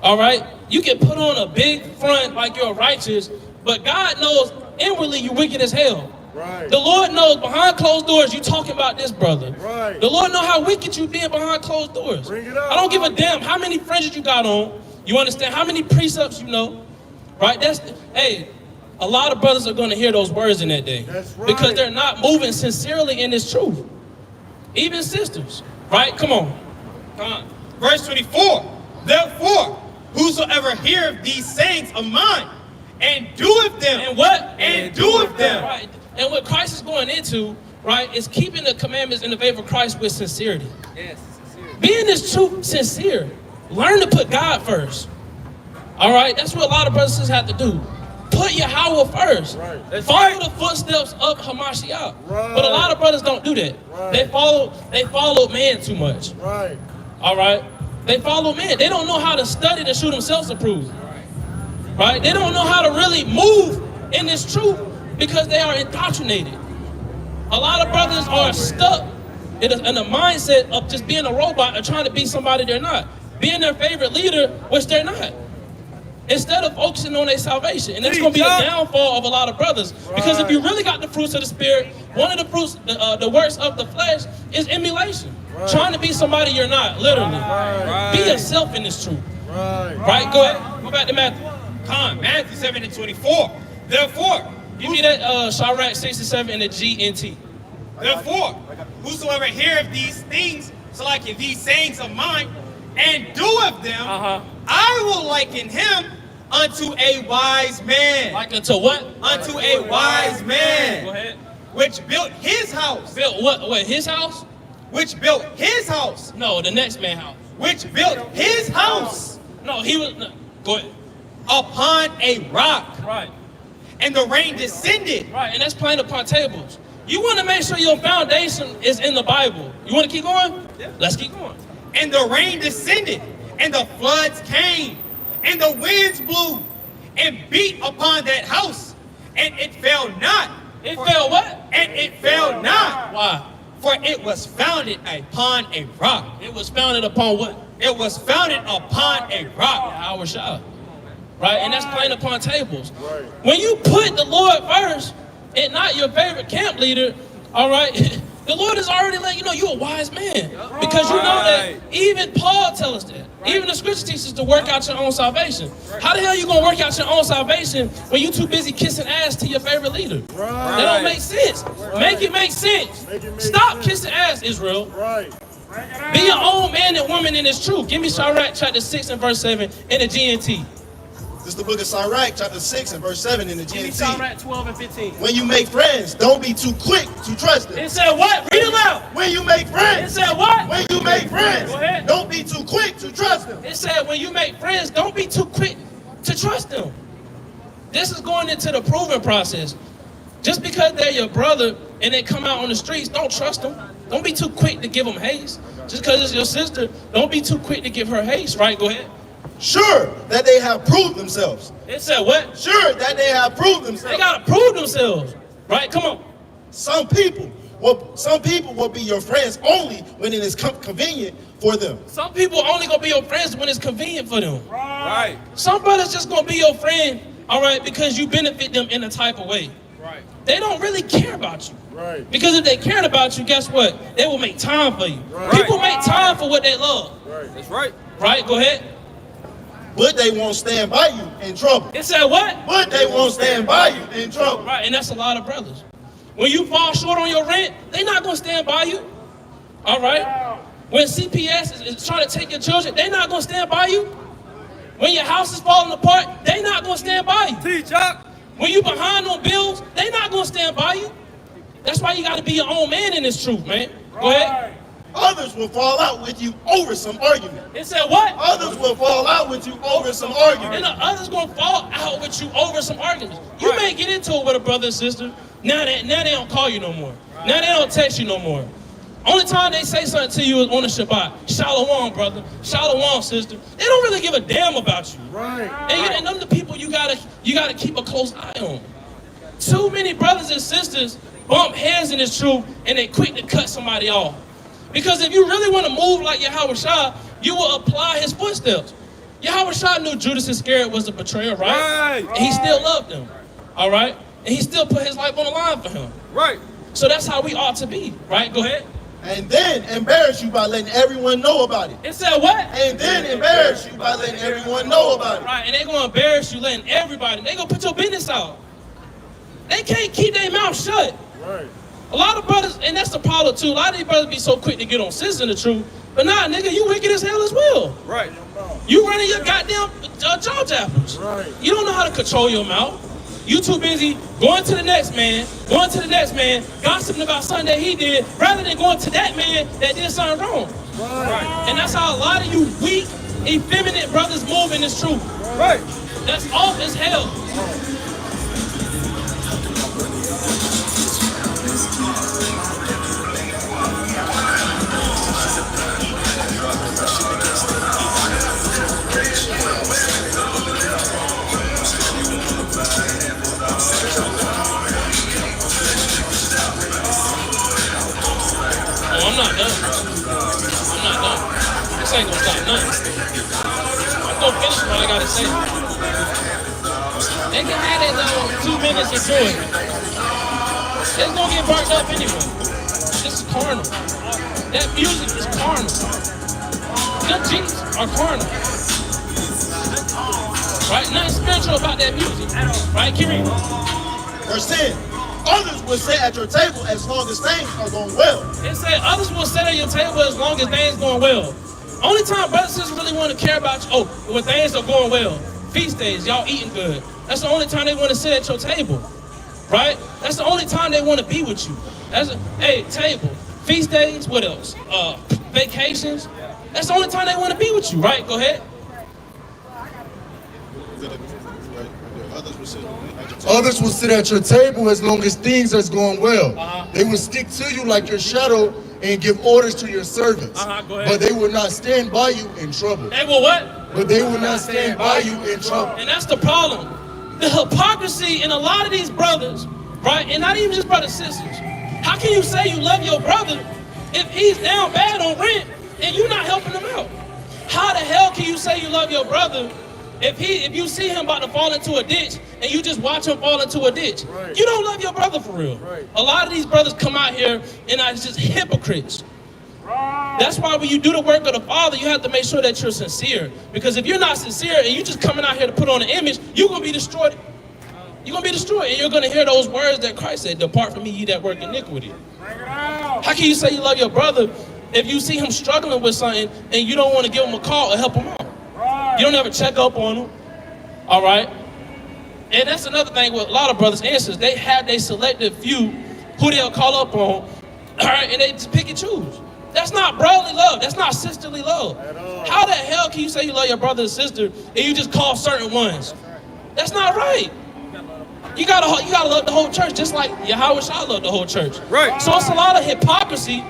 All right? You can put on a big front like you're righteous, but God knows inwardly you're wicked as hell. Right. The Lord knows behind closed doors you talking about this brother. Right. The Lord knows how wicked you been behind closed doors. Bring it up. I don't give a damn how many fringes you got on. You understand how many precepts you know? Right? Hey, a lot of brothers are going to hear those words in that day. That's right. Because they're not moving sincerely in this truth. Even sisters. Right? Come on. Verse 24. Therefore, whosoever heareth these sayings of mine, and doeth them. And what? And doeth them. Right. And what Christ is going into, right, is keeping the commandments in the faith of Christ with sincerity. Yes, sincerity. Being this truth sincere. Learn to put God first. All right? That's what a lot of brothers have to do. Put Yahweh first. Right. Follow the footsteps of Hamashiach. Right. But a lot of brothers don't do that. Right. They follow man too much. Right. All right? They follow man. They don't know how to study to show themselves approved. Right? They don't know how to really move in this truth because they are indoctrinated. A lot of brothers are stuck in the mindset of just being a robot or trying to be somebody they're not. Being their favorite leader, which they're not. Instead of focusing on their salvation. And that's going to be the downfall of a lot of brothers. Because if you really got the fruits of the Spirit, one of the fruits, the works of the flesh is emulation. Trying to be somebody you're not, literally. Be yourself in this truth. Right? Go ahead. Go back to Matthew. Matthew 7:24. Therefore, Give me that Sirach 67 and the GNT. Therefore, whosoever heareth these things, so like these sayings of mine, and doeth them, I will liken him unto a wise man. Like unto what? Unto a wise man. Go ahead. Which built his house. Built what? What, his house? Which built his house. No, the next man's house. Which built his house. No, he was, no. Go ahead. Upon a rock. Right. And the rain descended. Right, and that's playing upon tables. You want to make sure your foundation is in the Bible. You want to keep going? Yeah. Let's keep going. And the rain descended, and the floods came, and the winds blew, and beat upon that house, and it fell not. It fell what? And it fell not. Why? For it was founded upon a rock. It was founded upon what? It was founded upon a rock. Our shop. Right? And that's playing upon tables. Right. When you put the Lord first and not your favorite camp leader, all right, the Lord has already let you know you're a wise man. Because you know that even Paul tells us that. Even the scripture teaches to work out your own salvation. How the hell are you going to work out your own salvation when you're too busy kissing ass to your favorite leader? That don't make sense. Make it make sense. Stop kissing ass, Israel. Be your own man and woman in this truth. Give me Sirach chapter 6 and verse 7 in the GNT. This is the book of Sirach, chapter 6 and verse 7 in the Give me GNT. Sirach 12 and 15. When you make friends, don't be too quick to trust them. It said what? Read it loud. When you make It friends, said what? when you make friends, Go ahead. don't be too quick to trust them. It said when you make friends, don't be too quick to trust them. This is going into the proving process. Just because they're your brother and they come out on the streets, don't trust them. Don't be too quick to give them haste. Just because it's your sister, don't be too quick to give her haste, right? Go ahead. Sure that they have proved themselves. It said what? Sure that they have proved themselves. They gotta prove themselves, right? Come on. Some people will be your friends only when it is convenient for them. Some people only gonna be your friends when it's convenient for them. Right. Some brothers just gonna be your friend, all right, because you benefit them in a type of way. Right. They don't really care about you. Right. Because if they cared about you, guess what? They will make time for you. Right. People make time for what they love. Right. That's right. Right? Go ahead. But they won't stand by you in trouble. It said what? But they won't stand by you in trouble. Right, and that's a lot of brothers. When you fall short on your rent, they not gonna stand by you. All right? When CPS is trying to take your children, they not gonna stand by you. When your house is falling apart, they not gonna stand by you. Teach up. When you behind on bills, they not gonna stand by you. That's why you gotta be your own man in this truth, man. Go ahead. Others will fall out with you over some argument. It said what? Others will fall out with you over some argument. And the others gonna fall out with you over some arguments. You may get into it with a brother and sister. Now they don't call you no more. Now they don't text you no more. Only time they say something to you is on the Shabbat. Shalom, brother. Shalom, sister. They don't really give a damn about you. And them the people you gotta keep a close eye on. Too many brothers and sisters bump heads in this truth and they quick to cut somebody off. Because if you really want to move like Yahweh Shah, you will apply his footsteps. Yahweh Shah knew Judas Iscariot was a betrayer, right? And he still loved him, all right? And he still put his life on the line for him. Right. So that's how we ought to be, right? Go ahead. And then embarrass you by letting everyone know about it. It said what? And then embarrass you by letting everyone know about it. Right, and they're going to embarrass you letting everybody. They're going to put your business out. They can't keep their mouth shut. Right. A lot of brothers, and that's the problem too, a lot of these brothers be so quick to get on sis in the truth, but nah, nigga, you wicked as hell as well. Right. You running your goddamn jaw jappers. Right. You don't know how to control your mouth. You too busy going to the next man, gossiping about something that he did, rather than going to that man that did something wrong. Right. And that's how a lot of you weak, effeminate brothers move in this truth. Right. That's off as hell. Oh, I'm not done. I'm not done. This ain't gonna stop nothing. I'm gonna finish what I gotta say. They can have that little 2 minutes and do it. It's gonna get burnt up anyway. This is carnal. That music is carnal. Good jeans are carnal. Right? Nothing spiritual about that music. Right, Kiri? Verse 10. Others will sit at your table as long as things are going well. It said others will sit at your table as long as things going well. Only time brothers and sisters really want to care about you, when things are going well. Feast days, y'all eating good. That's the only time they want to sit at your table. Right? That's the only time they want to be with you. Hey, table. Feast days, what else? Vacations. That's the only time they want to be with you, right? Go ahead. Others will sit at your table as long as things are going well. They will stick to you like your shadow and give orders to your servants. Go ahead. But they will not stand by you in trouble. They will what? But they will not stand by you in trouble. And that's the problem. The hypocrisy in a lot of these brothers, right? And not even just brothers and sisters. How can you say you love your brother if he's down bad on rent and you're not helping him out? How the hell can you say you love your brother if you see him about to fall into a ditch and you just watch him fall into a ditch? Right. You don't love your brother for real. Right. A lot of these brothers come out here and are just hypocrites. Right. That's why when you do the work of the Father, you have to make sure that you're sincere. Because if you're not sincere and you're just coming out here to put on an image, you're going to be destroyed. You're going to be destroyed. And you're going to hear those words that Christ said, "Depart from me, ye that work iniquity." How can you say you love your brother if you see him struggling with something and you don't want to give him a call or help him out? You don't ever check up on them, all right? And that's another thing with a lot of brothers and sisters. They have their selective few who they'll call up on, all right, and they just pick and choose. That's not brotherly love. That's not sisterly love. How the hell can you say you love your brother and sister and you just call certain ones? That's not right. You gotta love the whole church, just like Yahweh Shah loved the whole church. Right. So it's a lot of hypocrisy,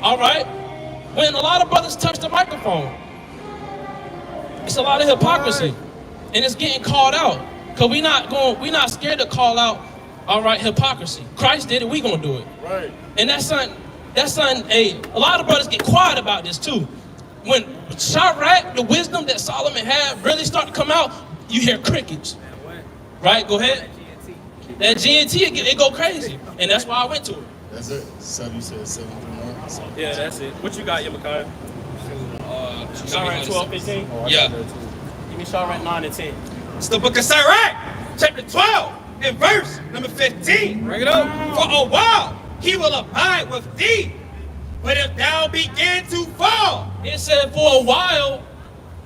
all right, when a lot of brothers touch the microphone. It's a lot of hypocrisy, and it's getting called out. Cause we're not scared to call out, all right, hypocrisy. Christ did it, we gonna do it. Right. And that's something. A lot of brothers get quiet about this too. When Sirach, the wisdom that Solomon had, really start to come out, you hear crickets. Right? Go ahead. That GNT, it go crazy, and that's why I went to it. That's it. You said 7-1. Yeah, that's it. What you got, Yamakai? Sirach 12:15. Yeah. Give me Sirach 9 and 10. It's the book of Sirach, chapter 12, and verse number 15. Bring it up. For a while he will abide with thee, but if thou begin to fall. It said for a while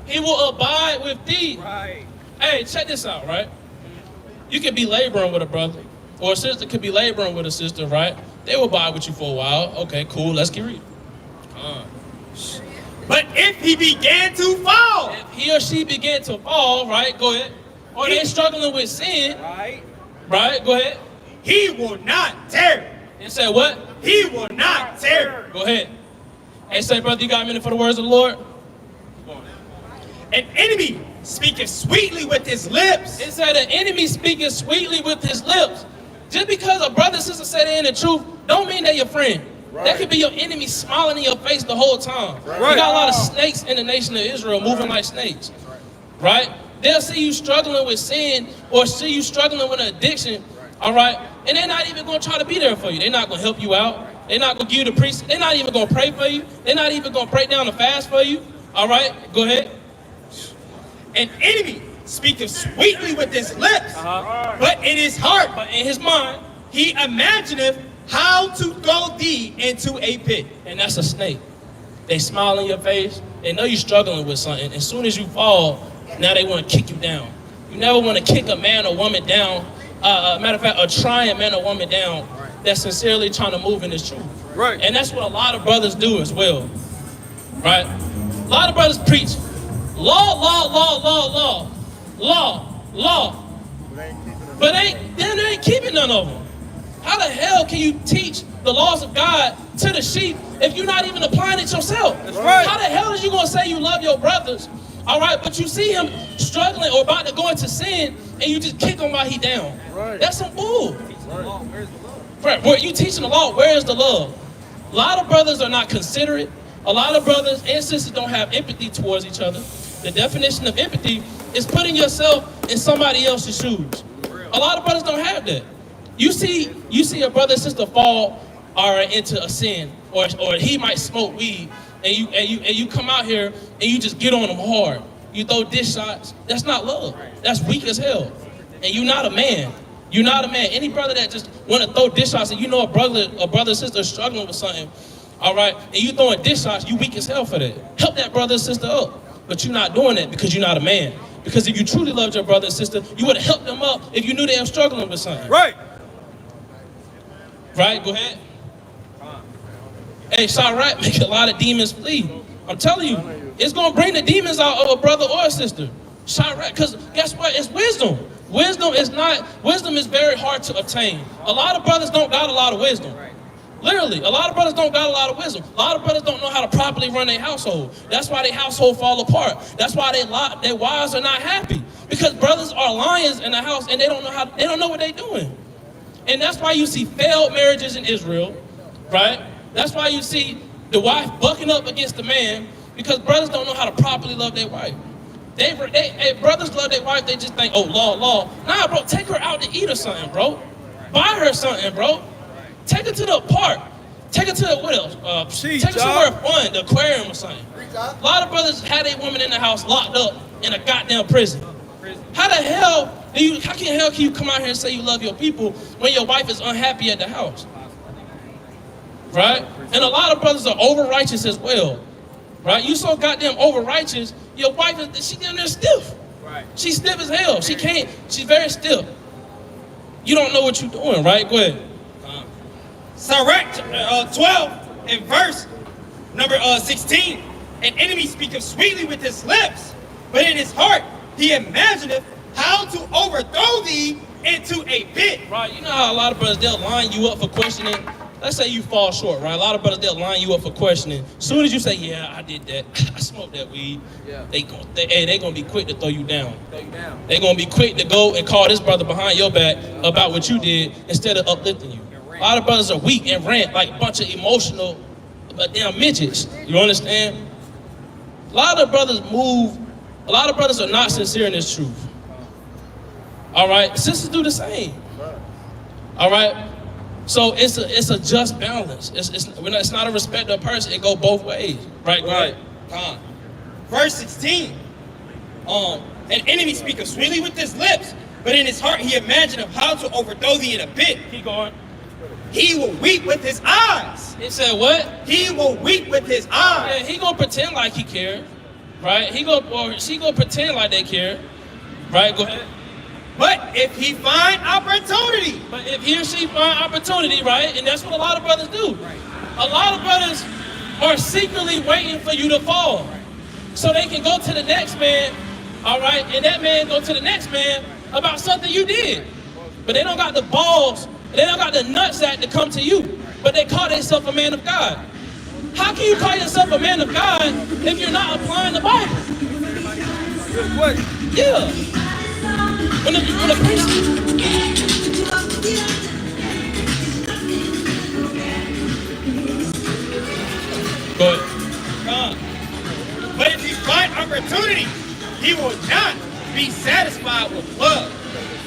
he will abide with thee. Right. Hey, check this out, right? You could be laboring with a brother, or a sister could be laboring with a sister, right? They will abide with you for a while. Okay, cool. Let's get reading. But if he began to fall, if he or she began to fall, right? Go ahead. Or they're struggling with sin, right? Go ahead. He will not tarry. It said what? He will not tarry. Go ahead. Hey, say, brother, you got a minute for the words of the Lord? An enemy speaketh sweetly with his lips. It said an enemy speaking sweetly with his lips. Just because a brother and sister say they're in the truth, don't mean they're your friend. Right. That could be your enemy smiling in your face the whole time. Right. You got a lot of snakes in the nation of Israel moving like snakes. Right? They'll see you struggling with sin or see you struggling with an addiction. All right? And they're not even going to try to be there for you. They're not going to help you out. They're not going to give you the priest. They're not even going to pray for you. They're not even going to break down the fast for you. All right? Go ahead. An enemy speaketh sweetly with his lips, but in his heart, but in his mind, he imagineth how to throw thee into a pit. And that's a snake. They smile in your face. They know you're struggling with something. As soon as you fall, now they want to kick you down. You never want to kick a man or woman down. Matter of fact, a trying man or woman down that's sincerely trying to move in this truth. Right. And that's what a lot of brothers do as well. Right? A lot of brothers preach law, law, law, law, law, law, law. But they ain't keeping none of them. How the hell can you teach the laws of God to the sheep if you're not even applying it yourself? That's right. How the hell is you gonna say you love your brothers, all right, but you see him struggling or about to go into sin and you just kick him while he down? Right. That's some bull. Right. Where you teaching the law, where is the love? A lot of brothers are not considerate. A lot of brothers and sisters don't have empathy towards each other. The definition of empathy is putting yourself in somebody else's shoes. A lot of brothers don't have that. You see a brother and sister fall into a sin, or he might smoke weed, and you come out here and you just get on him hard. You throw dish shots. That's not love. That's weak as hell. And you're not a man. You're not a man. Any brother that just want to throw dish shots and you know a brother or sister is struggling with something, all right, and you throwing dish shots, you weak as hell for that. Help that brother and sister up. But you're not doing that because you're not a man. Because if you truly loved your brother and sister, you would have helped them up if you knew they were struggling with something. Right. Right, go ahead. Hey, Sirach make a lot of demons flee. I'm telling you, it's going to bring the demons out of a brother or a sister. Sirach, because guess what? It's wisdom. Wisdom is very hard to obtain. A lot of brothers don't got a lot of wisdom. Literally, a lot of brothers don't got a lot of wisdom. A lot of brothers don't know how to properly run their household. That's why their household fall apart. That's why their wives are not happy. Because brothers are lions in the house and they don't know what they're doing. And that's why you see failed marriages in Israel, right? That's why you see the wife bucking up against the man, because brothers don't know how to properly love their wife. Brothers love their wife, they just think, oh, law. Nah, bro, take her out to eat or something, bro. Buy her something, bro. Take her to the park. Take her to what else? Take her somewhere fun, the aquarium or something. A lot of brothers had a woman in the house locked up in a goddamn prison. How the hell can you come out here and say you love your people when your wife is unhappy at the house? Right? And a lot of brothers are over-righteous as well. Right? You so goddamn over-righteous, your wife she down there stiff. Right. She's stiff as hell. She's very stiff. You don't know what you're doing, right? Go ahead. Sirach 12 and verse number 16. An enemy speaketh sweetly with his lips, but in his heart he imagineth how to overthrow thee into a pit. Right, you know how a lot of brothers, they'll line you up for questioning. Let's say you fall short, right? A lot of brothers, they'll line you up for questioning. As soon as you say, yeah, I did that, I smoked that weed, yeah, they gonna be quick to throw you down. They're gonna be quick to go and call this brother behind your back about what you did instead of uplifting you. A lot of brothers are weak and rant like a bunch of emotional damn midgets. You understand? A lot of brothers are not sincere in this truth. All right, sisters do the same. All right, so it's a just balance. It's not a respect of a person. It go both ways. Right. Verse 16. An enemy speaketh sweetly with his lips, but in his heart he imagineth how to overthrow thee in a pit. Keep going. He will weep with his eyes. It said what? He will weep with his eyes. Yeah, he gonna pretend like he cares. Right? She gonna pretend like they care. Right? Go ahead. But if he find opportunity. But if he or she find opportunity, right? And that's what a lot of brothers do. Right. A lot of brothers are secretly waiting for you to fall. So they can go to the next man, all right? And that man go to the next man about something you did. But they don't got the balls, they don't got the nutsack to come to you. But they call themselves a man of God. How can you call yourself a man of God if you're not applying the Bible? Yeah. When a person... Go ahead. But if you find opportunity, he will not be satisfied with blood.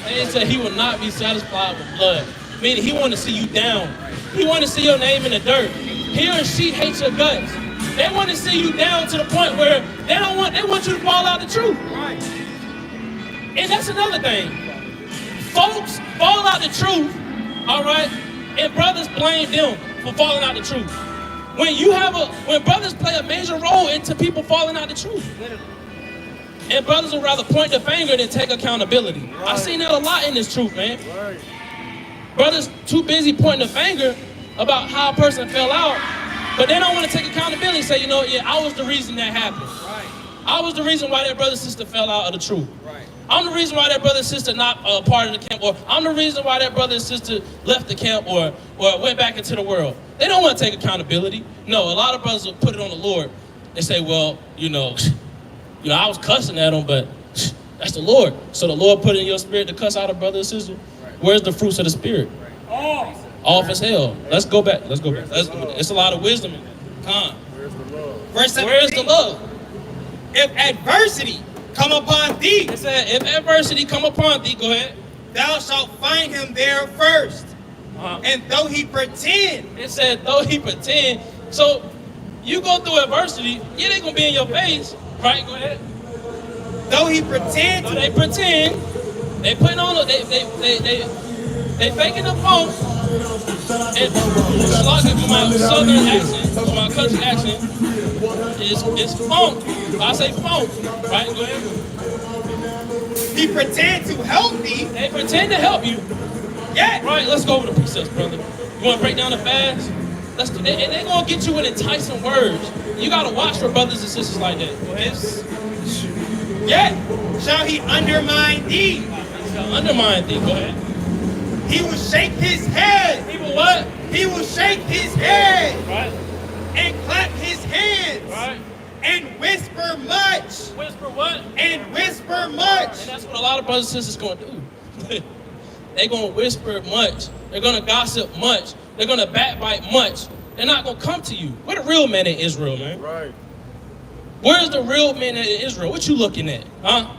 They said he will not be satisfied with blood. Meaning he want to see you down. He want to see your name in the dirt. He or she hates your guts. They want to see you down to the point where they want you to fall out the truth. Right. And that's another thing. Folks fall out the truth, all right, and brothers blame them for falling out the truth. When brothers play a major role into people falling out the truth. And brothers would rather point the finger than take accountability. Right. I've seen that a lot in this truth, man. Right. Brothers too busy pointing the finger about how a person fell out, but they don't want to take accountability and say, yeah, I was the reason that happened. Right. I was the reason why that brother and sister fell out of the truth. I'm the reason why that brother and sister not part of the camp, or I'm the reason why that brother and sister left the camp or went back into the world. They don't want to take accountability. No, a lot of brothers will put it on the Lord and say, well, you know, I was cussing at them, but that's the Lord. So the Lord put it in your spirit to cuss out a brother and sister. Where's the fruits of the spirit? Off as hell. Let's go back. It's a lot of wisdom in that. Come on. Verse 17. Where's the love? If adversity come upon thee. It said, if adversity come upon thee, go ahead. Thou shalt find him there first. And though he pretend. It said, though he pretend. So you go through adversity, yeah, they gonna be in your face. Right, go ahead. Though he pretend. So they pretend. They putting on, they faking the funk. And for my southern accent, for my country accent, it's funk. I say funk, right? Go ahead. He pretend to help thee. They pretend to help you. Yeah. Right, let's go over the precepts, brother. You want to break down the fast? Let's do that. And they're going to get you with enticing words. You got to watch for brothers and sisters like that. Go ahead. Yeah. Shall he undermine thee? He shall undermine thee. Go ahead. He will shake his head. He will what? He will shake his head. Right. And clap his hands. Right. And whisper much. Whisper what? And whisper much. And that's what a lot of brothers and sisters going to do. They're going to whisper much. They're going to gossip much. They're going to backbite much. They're not going to come to you. Where the real men in Israel, man? Right. Where's the real men in Israel? What you looking at, huh?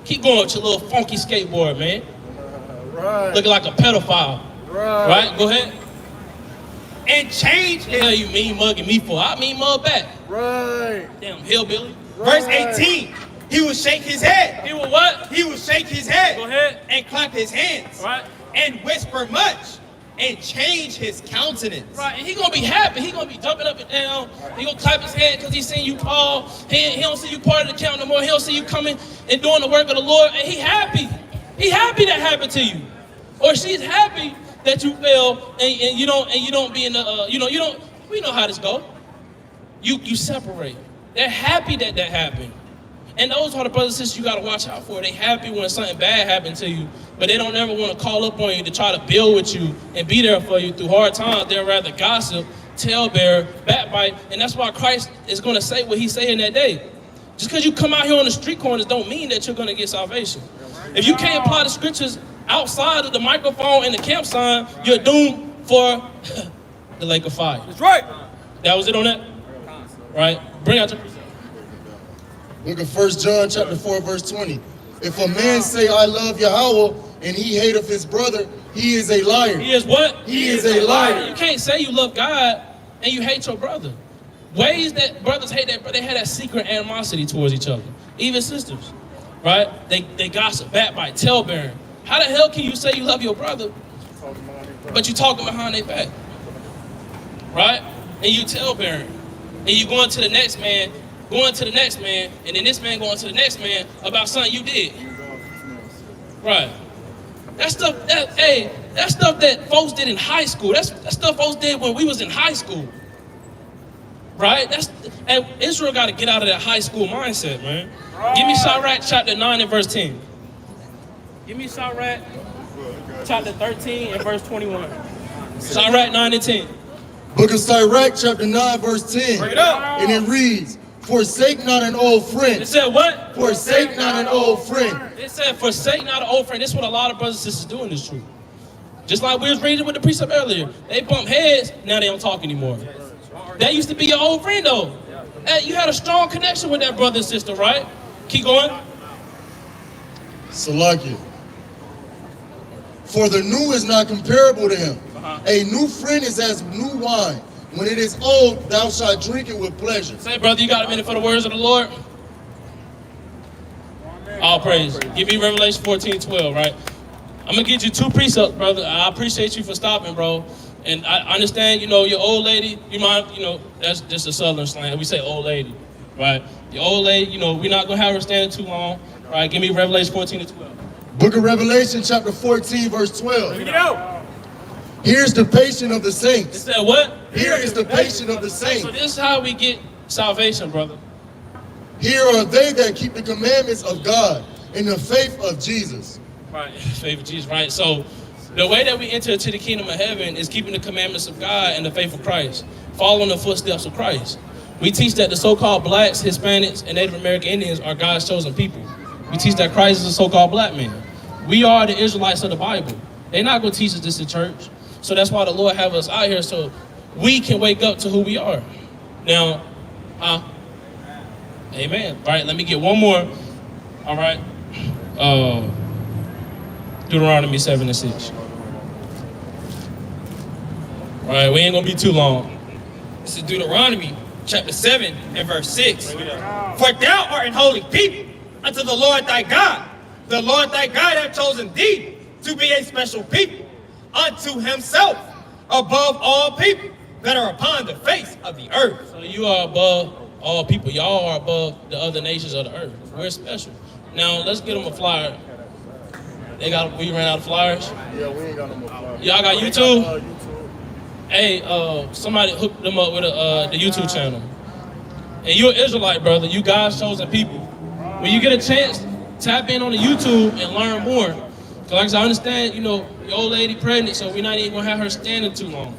Keep going with your little funky skateboard, man. Right. Looking like a pedophile. Right? Go ahead. And change What the hell you mean mugging me for? I mean mug back. Right. Damn hillbilly. Verse 18. He will shake his head. He will what? He will shake his head. Go ahead. And clap his hands. Right. And whisper much. And change his countenance. Right, and he gonna be happy. He gonna be jumping up and down. He gonna clap his hand because he seen you, Paul. He don't see you part of the camp no more. He don't see you coming and doing the work of the Lord. And he happy. He happy that happened to you, or she's happy that you fell and you don't be in the we know how this go. You separate. They're happy that happened. And those are the brothers and sisters you gotta watch out for. They happy when something bad happened to you, but they don't ever want to call up on you to try to build with you and be there for you through hard times. They'll rather gossip, talebearer, backbite, and that's why Christ is gonna say what he say in that day. Just because you come out here on the street corners don't mean that you're gonna get salvation. If you can't apply the scriptures outside of the microphone and the camp sign, you're doomed for the lake of fire. That's right. That was it on that? Right? Bring out your Look at 1 John chapter 4, verse 20. If a man say, I love Yahweh, and he hateth his brother, he is a liar. He is what? He is a liar. You can't say you love God and you hate your brother. Ways that brothers hate that, they had that secret animosity towards each other. Even sisters, right? They gossip, backbite, talebearing. How the hell can you say you love your brother, but you talking behind their back? Right? And you talebearing. And you going to the next man, and then this man going to the next man about something you did. Right. That's stuff that folks did in high school. That's stuff folks did when we was in high school. Right? And Israel got to get out of that high school mindset, man. Give me Sirach chapter 9 and verse 10. Give me Sirach chapter 13 and verse 21. Sirach 9 and 10. Book of Sirach chapter 9, verse 10. Bring it up. And it reads, forsake not an old friend. It said what? Forsake not an old friend. It said forsake not an old friend. This is what a lot of brothers and sisters do in this truth. Just like we was reading with the precept earlier. They bump heads, now they don't talk anymore. That used to be your old friend though. Hey, you had a strong connection with that brother and sister, right? Keep going. Salakia. For the new is not comparable to him. A new friend is as new wine. When it is old, thou shalt drink it with pleasure. Say, brother, you got a minute for the words of the Lord? All praise. Give me Revelation 14:12, right? I'm going to get you two precepts, brother. I appreciate you for stopping, bro. And I understand, your old lady, you mind, that's just a southern slang. We say old lady, right? The old lady, we're not going to have her standing too long, right? Give me Revelation 14:12. Book of Revelation chapter 14, verse 12. Bring it out. Here's the patience of the It saints. said what? Here is the patience of the So saints. this is how we get salvation, brother. Here are they that keep the commandments of God in the faith of Jesus. Right, faith of Jesus, right? So the way that we enter into the kingdom of heaven is keeping the commandments of God and the faith of Christ, following the footsteps of Christ. We teach that the so-called blacks, Hispanics, and Native American Indians are God's chosen people. We teach that Christ is a so-called black man. We are the Israelites of the Bible. They're not going to teach us this in church. So that's why the Lord have us out here so we can wake up to who we are. Now, amen. All right, let me get one more. All right. Deuteronomy 7 and 6. All right, we ain't going to be too long. This is Deuteronomy chapter 7 and verse 6. For thou art an holy people unto the Lord thy God. The Lord thy God hath chosen thee to be a special people unto himself above all people that are upon the face of the earth. So you are above all people. Y'all are above the other nations of the earth. We're special. Now, let's get them a flyer. We ran out of flyers? Yeah, we ain't got no more flyers. Y'all got YouTube? Hey, somebody hook them up with the YouTube channel. And you're an Israelite, brother. You God's chosen people. When you get a chance, tap in on the YouTube and learn more. Cause like I understand, you know, your old lady pregnant, so we're not even gonna have her standing too long.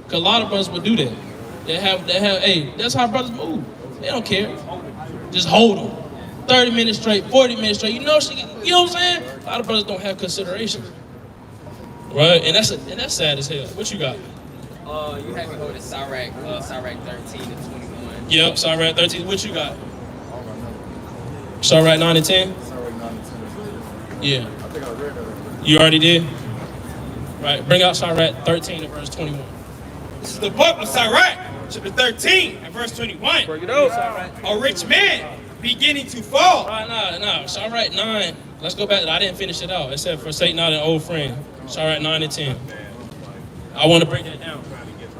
Cause a lot of brothers would do that. They have, hey, that's how brothers move. They don't care. Just hold them. 30 minutes straight, 40 minutes straight. You know what I'm saying? A lot of brothers don't have consideration. Right? And that's sad as hell. What you got? You have me go to Sirach 13 and 21. Yep, Sirach 13. What you got? Sirach 9 and 10? Sirach 9 and 10. Yeah. I think I read that. You already did? Right. Bring out Sirach 13 and verse 21. This is the book of Sirach, chapter 13 and verse 21. Bring it out. A rich man beginning to fall. No. Sirach 9. Let's go back. I didn't finish it out. It said, forsake not an old friend. Sirach 9 and 10. I want to break that down.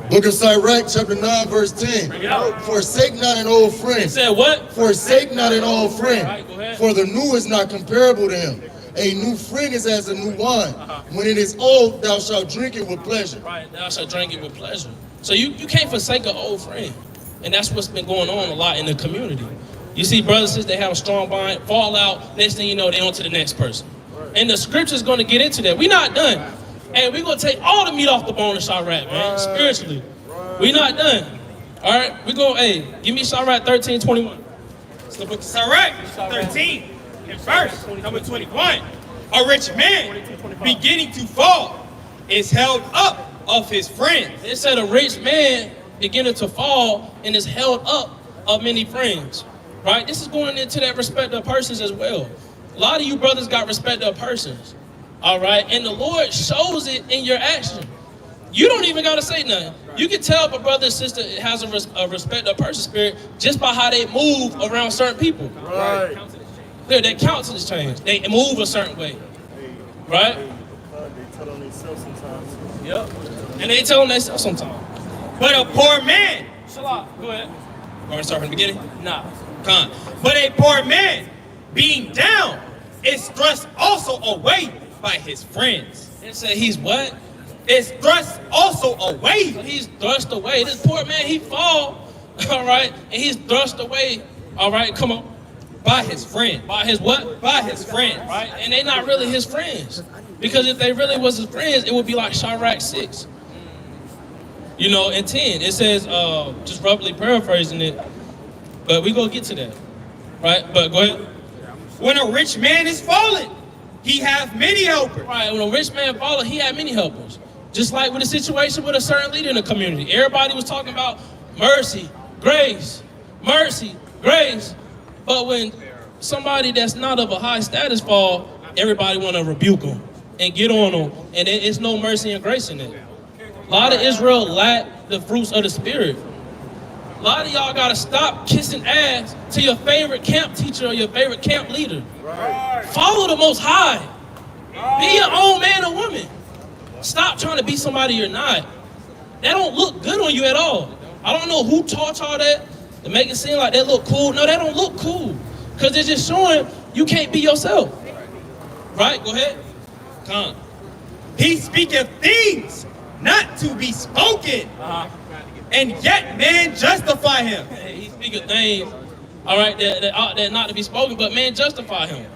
Book of Sirach, chapter 9, verse 10. Bring it out. Forsake not an old friend. It said what? Forsake not an old friend. Right, go ahead. For the new is not comparable to him. A new friend is as a new wine. When it is old, thou shalt drink it with pleasure. Right, thou shalt drink it with pleasure. So you can't forsake an old friend. And that's what's been going on a lot in the community. You see brothers and sisters, they have a strong bond, fall out, next thing you know, they're on to the next person. And the scripture's going to get into that. We're not done. And we're going to take all the meat off the bone of Sirach, man, spiritually. We're not done. All right, we're going, hey, give me Sirach 13, 21. It's the book of Sirach, 13 and verse number 21. A rich man beginning to fall is held up of his friends. It said a rich man beginning to fall and is held up of many friends. Right? This is going into that respect of persons as well. A lot of you brothers got respect of persons. All right? And the Lord shows it in your action. You don't even got to say nothing. You can tell if a brother and sister has a respect of person spirit just by how they move around certain people. Right. Their countenance change. They move a certain way. Right? They tell on themselves sometimes. Yep. And they tell them themselves sometimes. But a poor man. Shalom. Go ahead. Want to start from the beginning? Nah. Come on. But a poor man being down is thrust also away by his friends. It said he's what? Is thrust also away. So he's thrust away. This poor man, he fall, all right, and he's thrust away, all right, come on. By his friend. By his what? By his friends. Right, and they're not really his friends. Because if they really was his friends, it would be like Sirach 6. You know, and 10. It says, just roughly paraphrasing it, but we gonna get to that, right? But go ahead. When a rich man is fallen, he hath many helpers. Right, when a rich man fallen, he had many helpers. Just like with a situation with a certain leader in the community. Everybody was talking about mercy, grace, mercy, grace. But when somebody that's not of a high status fall, everybody want to rebuke them and get on them. And it's no mercy and grace in it. A lot of Israel lack the fruits of the Spirit. A lot of y'all got to stop kissing ass to your favorite camp teacher or your favorite camp leader. Right. Follow the Most High. Be your own man or woman. Stop trying to be somebody you're not. That don't look good on you at all. I don't know who taught y'all that to make it seem like they look cool. No, that don't look cool. Because they're just showing you can't be yourself. Right? Go ahead. Come. He speaketh things not to be spoken. And yet man justify him. He speaketh things all right, that not to be spoken, but man, justify him,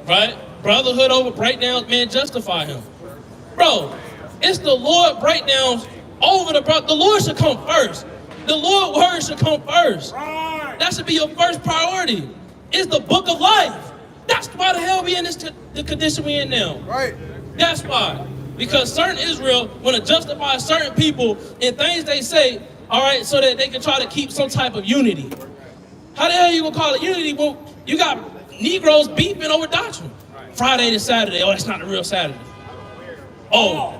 right? Brotherhood over breakdowns, man, justify him. Bro, it's the Lord breakdowns over the Lord should come first. The Lord word should come first. That should be your first priority. It's the book of life. That's why the hell we in the condition we in now. Right. That's why. Because certain Israel want to justify certain people in things they say, all right, so that they can try to keep some type of unity. How the hell you gonna call it unity? Well, you got Negroes beefing over doctrine. Friday to Saturday. Oh, that's not the real Saturday. Oh,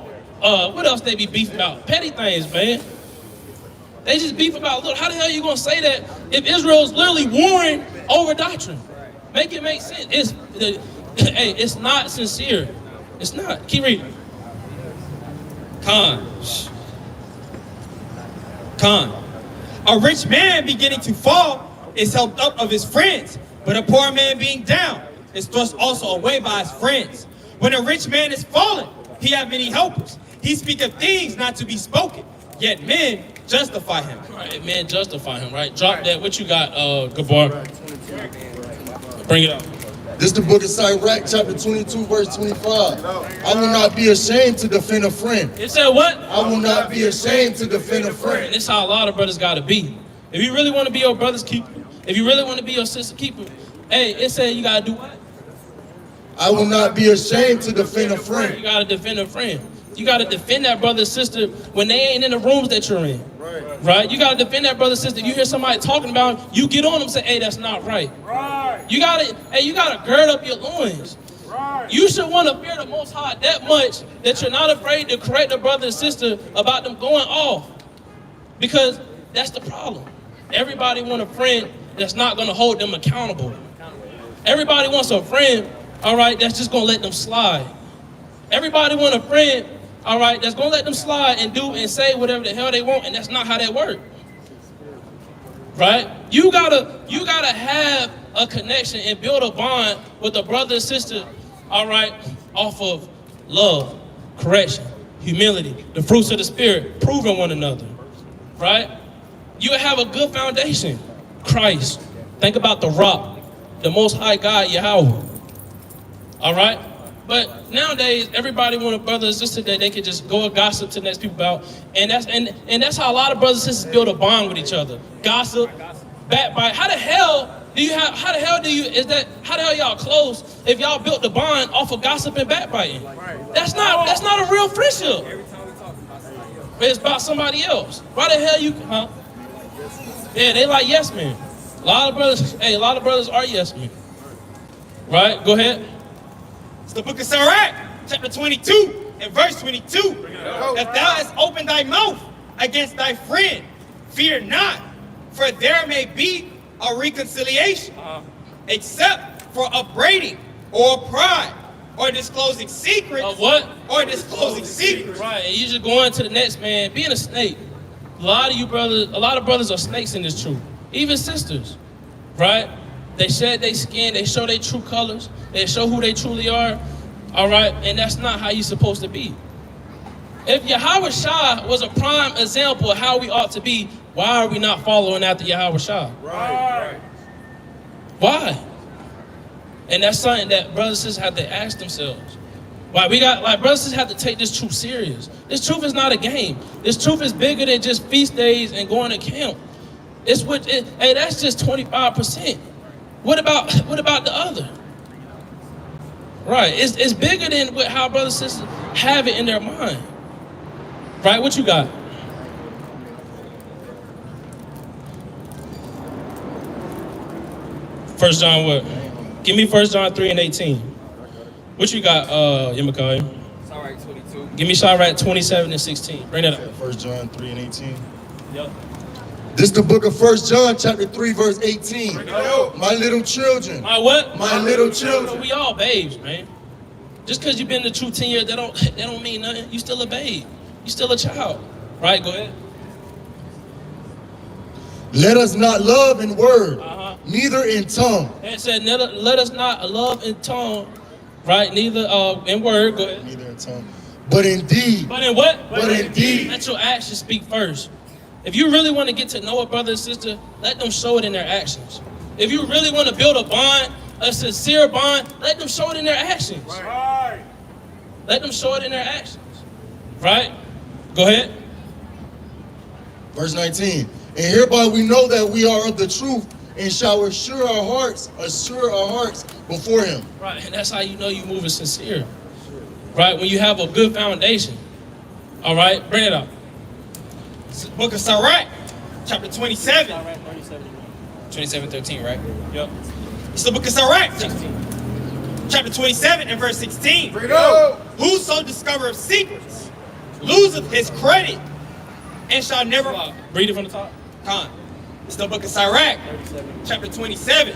what else they be beefing about? Petty things, man. They just beef about, look, how the hell you gonna say that if Israel's literally warring over doctrine? Make it make sense. Hey, it's not sincere. It's not. Keep reading. Con. A rich man beginning to fall is helped up of his friends, but a poor man being down is thrust also away by his friends. When a rich man is fallen, he have many helpers. He speaketh things not to be spoken, yet men justify him. Right, men justify him, right? Drop that. What you got, Gabar? Bring it up. This is the book of Sirach, chapter 22, verse 25. I will not be ashamed to defend a friend. It said what? I will not be ashamed to defend a friend. And this is how a lot of brothers got to be. If you really want to be your brother's keeper, if you really want to be your sister's keeper, hey, it said you got to do what? I will not be ashamed to defend a friend. You got to defend a friend. You got to defend that brother and sister when they ain't in the rooms that you're in. Right? You got to defend that brother and sister. If you hear somebody talking about him, you get on them and say, hey, that's not right. You got to gird up your loins. You should want to fear the Most High that much that you're not afraid to correct a brother and sister about them going off. Because that's the problem. Everybody want a friend that's not going to hold them accountable. Everybody wants a friend, all right, that's just going to let them slide. Everybody want a friend, all right, that's going to let them slide and do and say whatever the hell they want, and that's not how that works. Right? You gotta have a connection and build a bond with a brother and sister, all right, off of love, correction, humility, the fruits of the Spirit, proving one another, right? You have a good foundation. Christ. Think about the rock, the Most High God, Yahweh. All right? But nowadays, everybody want a brother and sister that they can just go and gossip to the next people about. And that's how a lot of brothers and sisters build a bond with each other. Gossip, backbite. How the hell y'all close if y'all built the bond off of gossip and backbiting? That's not a real friendship. It's about somebody else. Why the hell you, huh? Yeah, they like yes men. A lot of brothers are yes men. Right? Go ahead. It's the book of Sirach, chapter 22, and verse 22. If thou hast opened thy mouth against thy friend, fear not, for there may be a reconciliation, except for upbraiding or pride or disclosing secrets. Of what? Or disclosing secrets. Right, and you just going to the next man, being a snake. A lot of brothers are snakes in this truth. Even sisters, right? They shed their skin, they show their true colors, they show who they truly are, all right? And that's not how you're supposed to be. If Yahweh Shah was a prime example of how we ought to be, why are we not following after Yahweh Shah? Right. Why? And that's something that brothers and sisters have to ask themselves. Why brothers and sisters have to take this truth serious. This truth is not a game. This truth is bigger than just feast days and going to camp. Hey, that's just 25%. What about the other? Right, it's bigger than how brothers and sisters have it in their mind. Right, what you got? First John what? Give me 1 John 3 and 18. What you got, Yamakai? Sirach 22. Give me Sirach 27 and 16. Bring that up. 1 John 3 and 18. Yep. This is the book of 1 John, chapter 3, verse 18. My little children. My what? My little children. We all babes, man. Just because you've been in the truth 10 years, that don't mean nothing. You still a babe. You still a child. Right, go ahead. Let us not love in word, neither in tongue. It said, let us not love in tongue, right? Neither in word, go ahead. Neither in tongue, but in deed. But in what? But in deed. Let your actions speak first. If you really want to get to know a brother and sister, let them show it in their actions. If you really want to build a bond, a sincere bond, let them show it in their actions. Right. Let them show it in their actions. Right? Go ahead. Verse 19. And hereby we know that we are of the truth and shall assure our hearts before him. Right, and that's how you know you moving sincere. Right, when you have a good foundation. All right, bring it up. Book of Sirach, chapter 27. 27:13, right? Yep. It's the book of Sirach, chapter 27 and verse 16. Bring it up. Whoso discovereth secrets loseth his credit and shall never. Read it from the top. Con. It's the book of Sirach, chapter 27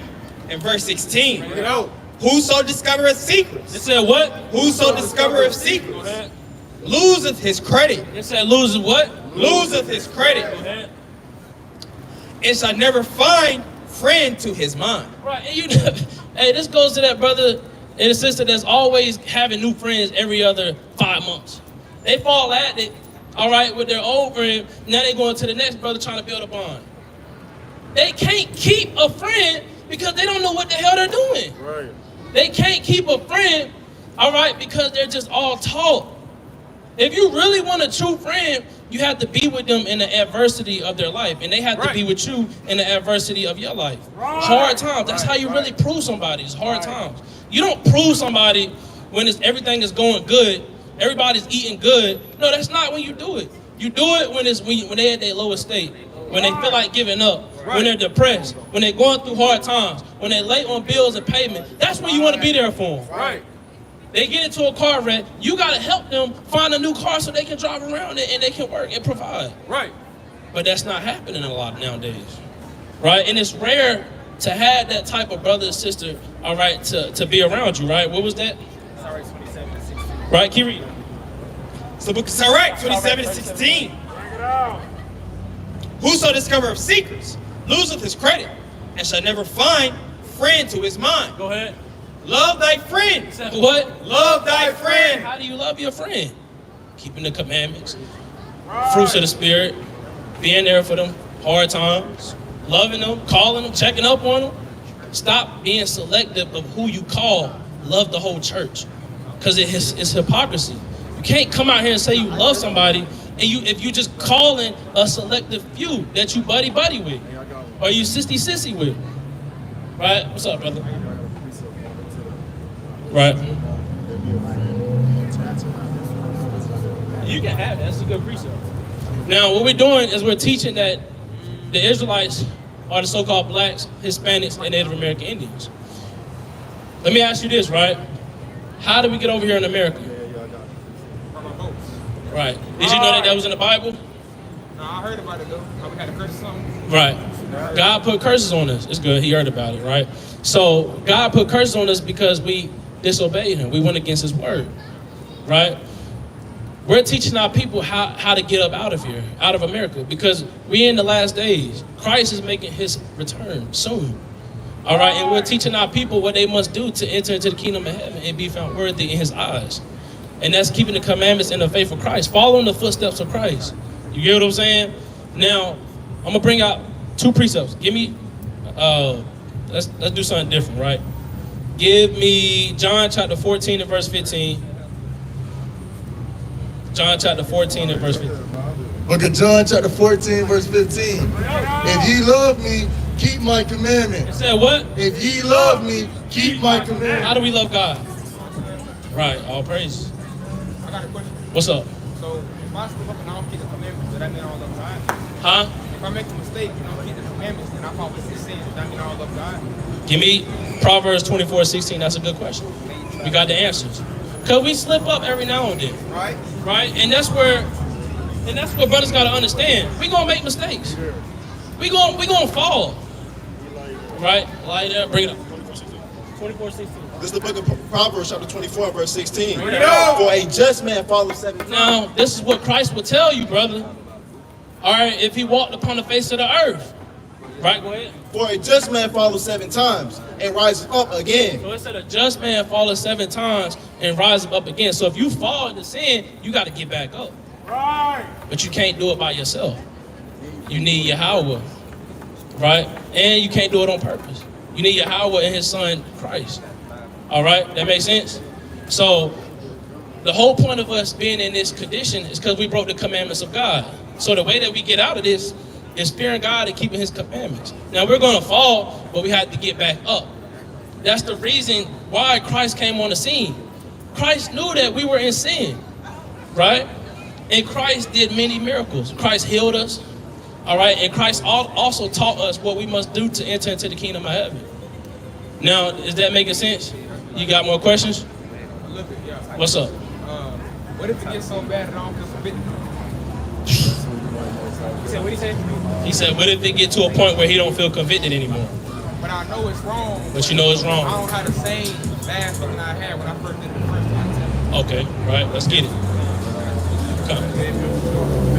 and verse 16. Bring it out. Whoso discovereth secrets. It said what? Whoso discovereth secrets loseth his credit. It said loses what? Loseth his credit. And shall never find friend to his mind. Right, and you know, hey, this goes to that brother and the sister that's always having new friends every other 5 months. They fall at it, all right, with their old friend. Now they going to the next brother trying to build a bond. They can't keep a friend because they don't know what the hell they're doing. Right. They can't keep a friend, all right, because they're just all talk. If you really want a true friend, you have to be with them in the adversity of their life, and they have to be with you in the adversity of your life. Hard times. That's how you really prove somebody. It's hard times. You don't prove somebody when everything is going good, everybody's eating good. No, that's not when you do it. You do it when they're at their lowest state, when they feel like giving up, when they're depressed, when they're going through hard times, when they're late on bills and payment. That's when you want to be there for them. Right. They get into a car wreck, you got to help them find a new car so they can drive around it and they can work and provide. Right. But that's not happening a lot nowadays, right? And it's rare to have that type of brother or sister, all right, to be around you, right? What was that? Sirach 27 and 16. Right, keep reading. It's the book of Sirach 27 and 16. Bring it out. Whoso discovereth secrets loseth his credit and shall never find friend to his mind. Go ahead. Love thy friend. What? Love thy friend. How do you love your friend? Keeping the commandments, fruits of the spirit, being there for them hard times, loving them, calling them, checking up on them. Stop being selective of who you call. Love the whole church, because it's hypocrisy. You can't come out here and say you love somebody, and if you just calling a selective few that you buddy with, or you sissy with. Right? What's up, brother? Right. You can have that. That's a good precept. Now, what we're doing is we're teaching that the Israelites are the so-called blacks, Hispanics, and Native American Indians. Let me ask you this, right? How did we get over here in America? Right. Did you know that was in the Bible? No, I heard about it though. We had a curse or something. Right. God put curses on us. It's good. He heard about it, right? So God put curses on us because we disobeyed him. We went against his word, right? We're teaching our people how to get up out of here, out of America, because we're in the last days. Christ is making his return soon. All right, and we're teaching our people what they must do to enter into the kingdom of heaven and be found worthy in his eyes. And that's keeping the commandments and the faith of Christ, following the footsteps of Christ. You get what I'm saying? Now, I'm gonna bring out 2 precepts. Give me, let's do something different, right? Give me John chapter 14 and verse 15. John chapter 14 and verse 15. Book of John chapter 14 verse 15. If ye love me, keep my commandments. It said what? If ye love me, keep my commandments. How do we love God? Right, all praise. I got a question. What's up? So if I slip up and I don't keep the commandments, does that mean I don't love God? Huh? If I make a mistake and I don't keep the commandments and I fall into sin, does that mean I don't love God? Give me Proverbs 24:16. That's a good question. We got the answers. Cause we slip up every now and then. Right. Right? And that's where brothers gotta understand. We gonna make mistakes. We gonna fall. Right? Light up, bring it up. 24:16. This is the book of Proverbs, chapter 24, verse 16. Bring it up. For a just man falleth 7 times. Now, this is what Christ will tell you, brother. All right, if he walked upon the face of the earth. Right, go ahead. For a just man falleth 7 times and rises up again. So it said a just man falleth 7 times and rises up again. So if you fall into sin, you got to get back up. Right. But you can't do it by yourself. You need Yahweh. Right? And you can't do it on purpose. You need Yahweh and his son, Christ. All right, that makes sense? So the whole point of us being in this condition is because we broke the commandments of God. So the way that we get out of this is fearing God and keeping his commandments. Now we're going to fall, but we have to get back up. That's the reason why Christ came on the scene. Christ knew that we were in sin, right? And Christ did many miracles. Christ healed us, all right? And Christ also taught us what we must do to enter into the kingdom of heaven. Now, is that making sense? You got more questions? What's up? What if it gets so bad that I don't feel convicted? He said, what he say? He said, what if it get to a point where he don't feel convicted anymore? But I know it's wrong. But you know it's wrong. I don't have the same bad feeling I had when I first did it the first time. Okay, right, let's get it. Come.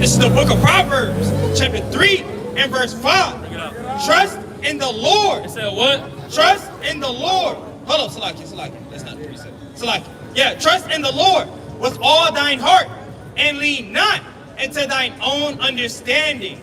This is the book of Proverbs, chapter 3 and verse 5. Trust in the Lord. It said what? Trust in the Lord. Hold up, Salaki. That's not 3 seconds. Salaki. Yeah, trust in the Lord with all thine heart and lean not into thine own understanding.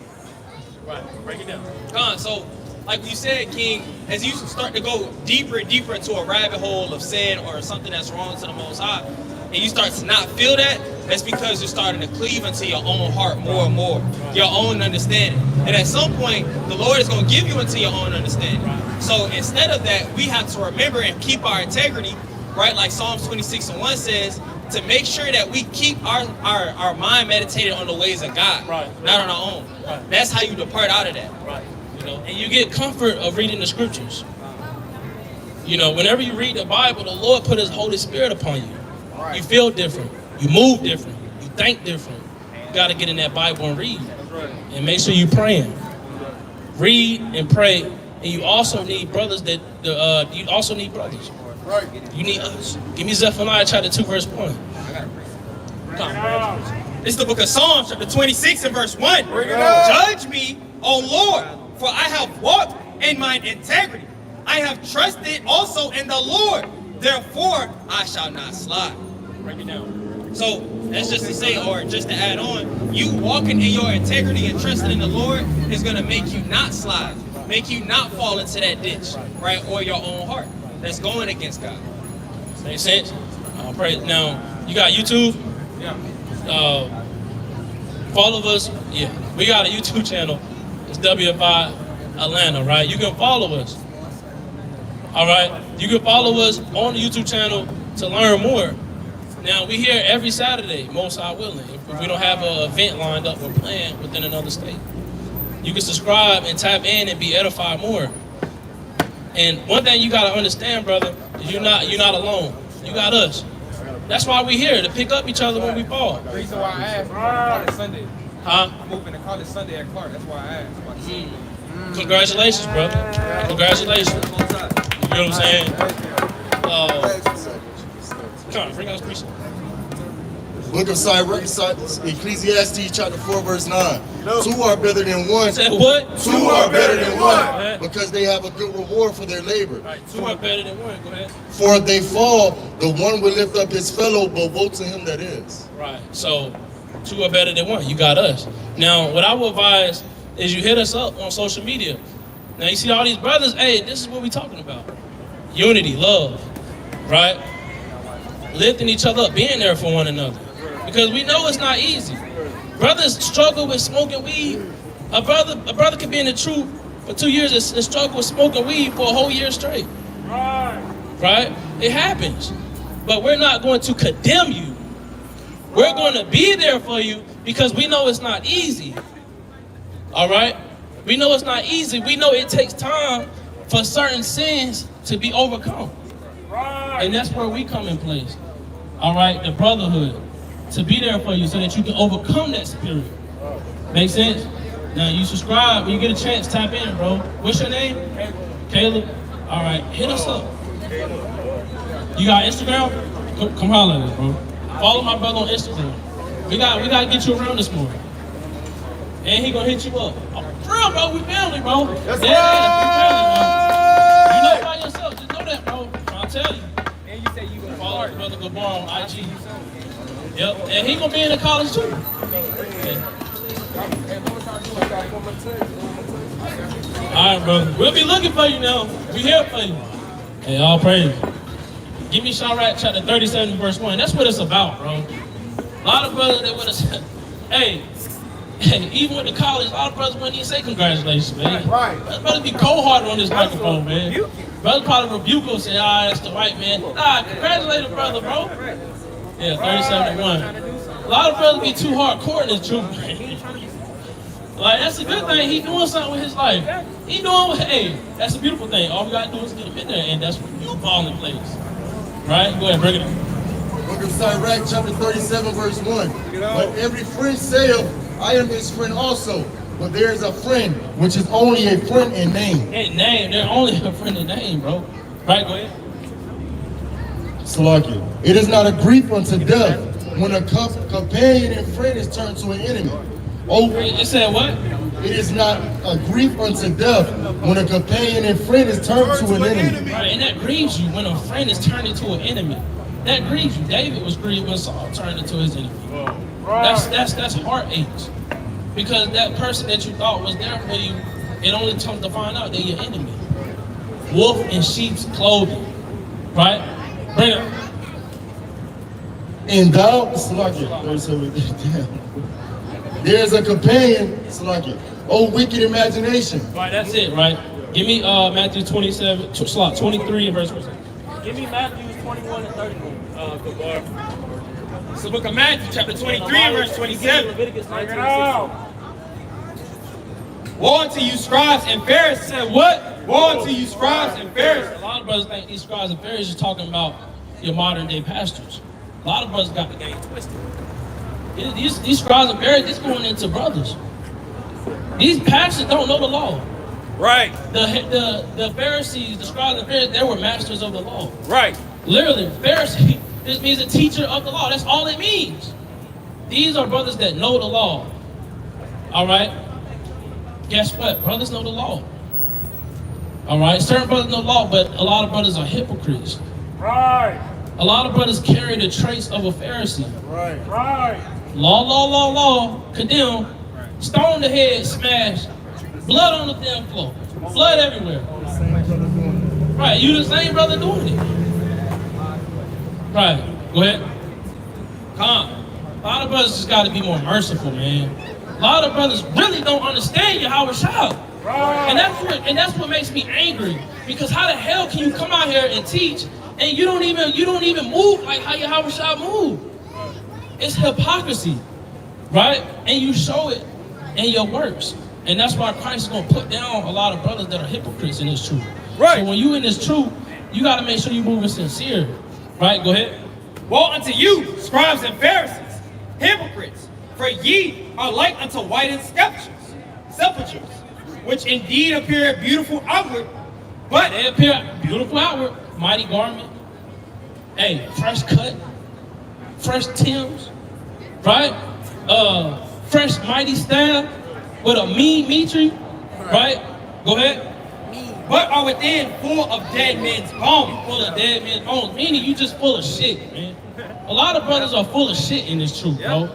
Right, break it down. So, like you said, King, as you start to go deeper and deeper into a rabbit hole of sin or something that's wrong to the Most High, and you start to not feel that, that's because you're starting to cleave into your own heart more and more, your own understanding. And at some point, the Lord is going to give you into your own understanding. So instead of that, we have to remember and keep our integrity, right? Like Psalms 26:1 says, to make sure that we keep our mind meditated on the ways of God, not on our own. That's how you depart out of that. You know, and you get comfort of reading the scriptures. You know, whenever you read the Bible, the Lord put his Holy Spirit upon you. You feel different. You move different. You think different. You got to get in that Bible and read. And make sure you're praying. Read and pray. And you also need brothers you also need brothers. You need us. Give me Zephaniah chapter 2 verse 1. This is the book of Psalms, chapter 26 and verse 1. Judge me, O Lord, for I have walked in mine integrity. I have trusted also in the Lord. Therefore, I shall not slide. Break it down. So that's just to say, or just to add on, you walking in your integrity and trusting in the Lord is going to make you not slide, make you not fall into that ditch, right? Or your own heart that's going against God. Make sense? Pray. Now, you got YouTube? Yeah. Follow us. Yeah. We got a YouTube channel. It's WFI Atlanta, right? You can follow us. All right? You can follow us on the YouTube channel to learn more. Now, we here every Saturday, most High willing. If we don't have an event lined up or planned within another state. You can subscribe and tap in and be edified more. And one thing you got to understand, brother, is you're not alone. You got us. That's why we're here, to pick up each other when we fall. The reason why I asked, I'm college Sunday. Huh? I'm moving to college Sunday at Clark. That's why I asked about the Sunday. Congratulations, brother. Congratulations. You know what I'm saying? Come on, bring us preaching. Book of Sirach, Ecclesiastes chapter 4 verse 9. Two are better than one. Said what? Two are better than one because they have a good reward for their labor. Right, two are better than one. Go ahead. For if they fall, the one will lift up his fellow, but woe to him that is. Right. So two are better than one. You got us. Now, what I would advise is you hit us up on social media. Now you see all these brothers. Hey, this is what we talking about. Unity, love, right? Lifting each other up, being there for one another. Because we know it's not easy. Brothers struggle with smoking weed. A brother could be in the truth for 2 years and struggle with smoking weed for a whole year straight. Right? It happens. But we're not going to condemn you. We're going to be there for you because we know it's not easy. All right? We know it's not easy. We know it takes time for certain sins to be overcome. And that's where we come in place. All right? The brotherhood. To be there for you so that you can overcome that spirit. Make sense? Now you subscribe. When you get a chance, tap in, bro. What's your name? Caleb. All right, hit us up. You got Instagram? Come holler at us, bro. Follow my brother on Instagram. We got to get you around this morning. And he gonna hit you up. For real, bro. We family, bro. That's we family, bro. You know by yourself. Just know that, bro. I'll tell you. And you say you gonna follow brother Gabar on IG. Yep, and he gonna be in the college too. Yeah. All right, brother. We'll be looking for you now. We here for you. Hey, all praise. Give me Sirach chapter 37, verse 1. That's what it's about, bro. A lot of brothers that would have hey, even with the college, a lot of brothers wouldn't even say congratulations, man. Right. Brothers be cold-hearted on this microphone, man. Brothers probably rebuke us and say, that's the white man. Nah, congratulate the brother, bro. Yeah, 37-1. A lot of brothers be too hardcore in this truth, man. Like, that's a good thing. He doing something with his life. He doing, hey, that's a beautiful thing. All we gotta do is get him in there, and that's when you fall in place. Right? Go ahead, bring it up. Book of Sirach, chapter 37, verse 1. But every friend saith, I am his friend also. But there is a friend, which is only a friend in name. In name, they're only a friend in name, bro. Right, go ahead. Salakia. It is not a grief unto death when a companion and friend is turned to an enemy. Oh, it said what? It is not a grief unto death when a companion and friend is turned to an enemy. Right, and that grieves you when a friend is turned into an enemy. That grieves you. David was grieved when Saul turned into his enemy. That's heartache. Because that person that you thought was there for you, it only comes to find out they're your enemy. Wolf in sheep's clothing. Right? Bring it up. And thou, Salakia, there's a companion, Salakia. Oh, wicked imagination. Right, that's it, right? Give me Matthew 23 and verse 1. Give me Matthew 21 and 31. It's the book of Matthew, chapter 23 and verse 27. Woe unto you, scribes and Pharisees. Said what? Woe unto you, scribes and Pharisees. A lot of brothers think these scribes and Pharisees are talking about your modern day pastors. A lot of brothers got the game twisted. These scribes and Pharisees, this going into brothers. These pastors don't know the law. Right. The Pharisees, the scribes and Pharisees, they were masters of the law. Right. Literally, Pharisee, this means a teacher of the law. That's all it means. These are brothers that know the law. All right? Guess what? Brothers know the law. All right? Certain brothers know the law, but a lot of brothers are hypocrites. Right. A lot of brothers carry the traits of a Pharisee. Right. Right. Law, condemn, stone the head, smash, blood on the damn floor, blood everywhere. Right, you the same brother doing it. Right, go ahead. Come. A lot of brothers just got to be more merciful, man. A lot of brothers really don't understand Yahweh Shah. Right. And that's what makes me angry. Because how the hell can you come out here and teach and you don't even move like how Yahweh Shah move? It's hypocrisy, right? And you show it in your works. And that's why Christ is going to put down a lot of brothers that are hypocrites in this truth. Right. So when you in this truth, you got to make sure you're moving sincere. Right? Go ahead. Woe unto you, scribes and Pharisees, hypocrites, for ye are like unto whitened sepulchres, which indeed appear beautiful outward, but they appear beautiful outward, mighty garment, hey, fresh cut, fresh Timbs, right? Fresh mighty staff with a mean tree, right? Go ahead. But are within full of dead men's bones. Full of dead men's bones, meaning you just full of shit, man. A lot of brothers are full of shit in this truth, bro.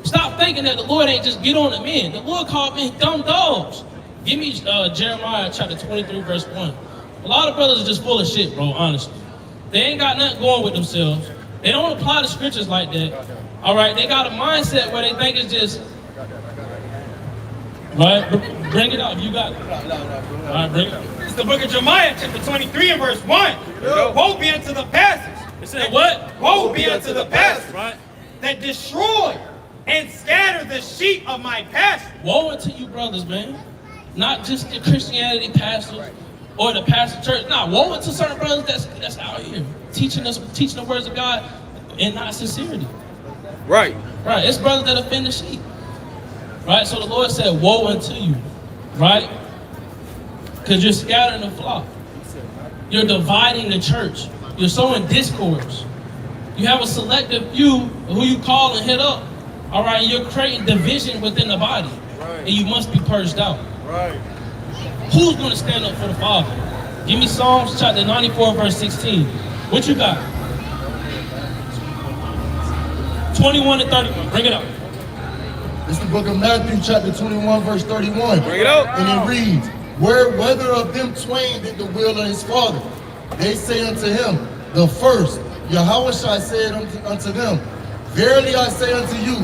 Stop thinking that the Lord ain't just get on the men. The Lord called men dumb dogs. Give me Jeremiah chapter 23, verse 1. A lot of brothers are just full of shit, bro, honestly. They ain't got nothing going with themselves. They don't apply the scriptures like that. All right, they got a mindset where they think it's just, right? Bring it up, you got it. All right, bring it up. It's the book of Jeremiah, chapter 23 and verse 1. Woe be unto the pastors. It said what? Woe be unto the pastors, right? That destroy and scatter the sheep of my pasture. Woe unto you brothers, man. Not just the Christianity pastors or the pastor church. Nah, woe unto certain brothers that's out here teaching the words of God in not sincerity. Right. Right. It's brothers that offend the sheep. Right? So the Lord said, woe unto you. Right? Because you're scattering the flock. You're dividing the church. You're sowing discords. You have a selective few who you call and hit up. All right, and you're creating division within the body. Right. And you must be purged out. Right. Who's going to stand up for the Father? Give me Psalms chapter 94, verse 16. What you got? 21 and 31. Bring it up. It's the book of Matthew, chapter 21, verse 31. Bring it out. And it reads, whether of them twain did the will of his father? They say unto him, the first. Yahushua said unto them, verily I say unto you,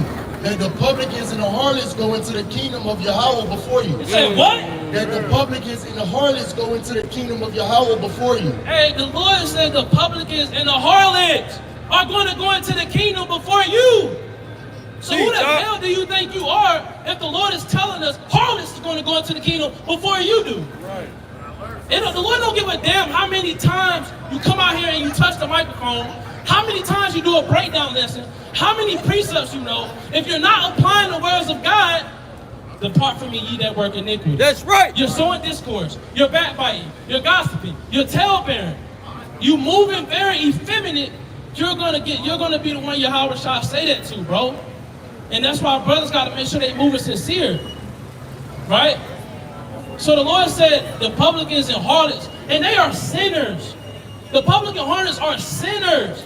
that the publicans and the harlots go into the kingdom of Yahweh before you. You said what? That the publicans and the harlots go into the kingdom of Yahweh before you. Hey, the Lord said the publicans and the harlots are going to go into the kingdom before you. So who the hell do you think you are if the Lord is telling us harlots are going to go into the kingdom before you do? Right. And the Lord don't give a damn how many times you come out here and you touch the microphone, how many times you do a breakdown lesson, how many precepts you know. If you're not applying the words of God, depart from me, ye that work iniquity. That's right. You're sowing discourse, you're backbiting, you're gossiping, you're talebearing, you moving very effeminate. You're gonna be the one Yahweh shall say that to, bro. And that's why brothers gotta make sure they moving sincere, right? So the Lord said the publicans and harlots, and they are sinners. The publican harlots are sinners.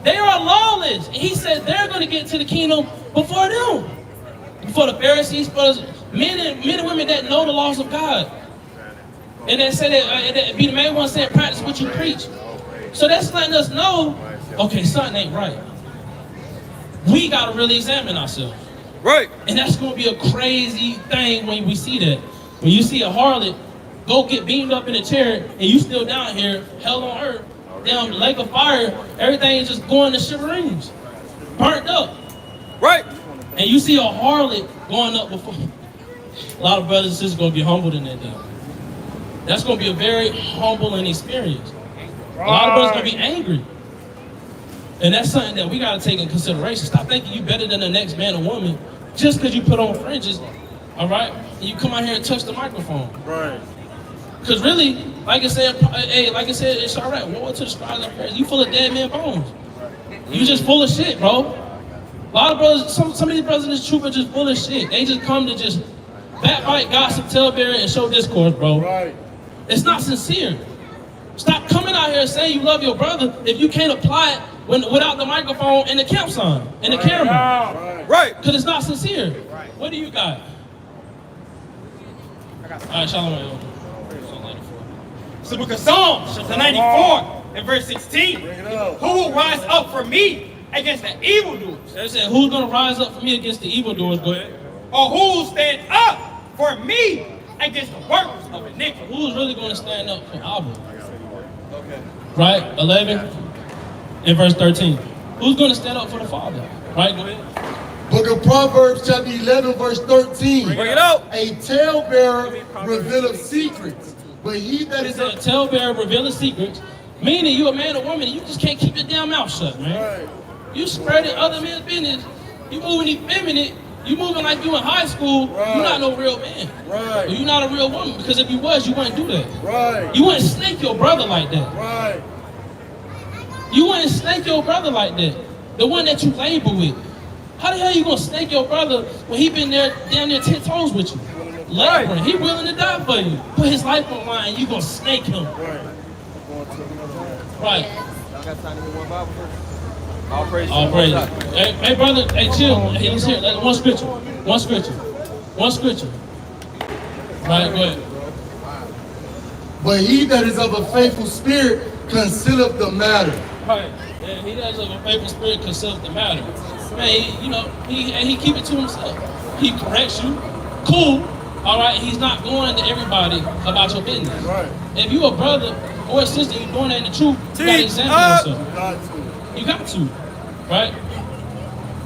They are lawless. And he said they're going to get to the kingdom before them. Before the Pharisees, for men and women that know the laws of God. And they say that be the main one saying practice what you preach. So that's letting us know, okay, something ain't right. We got to really examine ourselves. Right. And that's going to be a crazy thing when we see that. When you see a harlot go get beamed up in a chair and you still down here, hell on earth, damn lake of fire, everything is just going to shiverings, burnt up. Right. And you see a harlot going up before. A lot of brothers and sisters going to be humbled in that day. That's going to be a very humbling experience. A lot of brothers going to be angry. And that's something that we got to take in consideration. Stop thinking you better than the next man or woman just because you put on fringes, all right? And you come out here and touch the microphone. Right. Because really, like I said, it's all right. Woe to the scribes and Pharisees. You full of dead man bones. You just full of shit, bro. A lot of brothers, some of these brothers in this troop are just full of shit. They just come to just backbite, gossip, talebear, and show discourse, bro. Right. It's not sincere. Stop coming out here saying you love your brother if you can't apply it without the microphone and the camp sign and the camera. Right. Because it's not sincere. Right. What do you got? All right, shalom. It's the book of Psalms, chapter 94, and verse 16. Who will rise up for me against the evildoers? They said, who's going to rise up for me against the evildoers? Go ahead. Or who will stand up for me against the workers of iniquity? Who's really going to stand up for Abba? Okay. Right? 11 and verse 13. Who's going to stand up for the Father? Right? Go ahead. Book of Proverbs, chapter 11, verse 13. Bring it out. A talebearer revealeth secrets, but he that is a talebearer revealeth secrets, meaning you a man or woman, you just can't keep your damn mouth shut, man. Right. You spreading other men's business. You moving effeminate. You moving like you in high school. Right. You're not no real man. Right. Or you're not a real woman, because if you was, you wouldn't do that. Right. You wouldn't snake your brother like that. Right. You wouldn't snake your brother like that. The one that you label with. How the hell you gonna snake your brother when he been there down there 10 toes with you? Laboring. He willing to die for you. Put his life on the line, you gonna snake him. Right. Y'all got time to get one Bible first? All praise. All praise. Hey, brother, hey, chill. Hey, let's hear one scripture. One scripture. One scripture. Right, go ahead. But he that is of a faithful spirit concealeth the matter. Right. Yeah, he that is of a faithful spirit concealeth the matter. Man, you know, he keep it to himself. He corrects you. Cool. All right. He's not going to everybody about your business. Right. If you a brother or a sister, you doing that in the truth, you gotta examine yourself. You got to, right?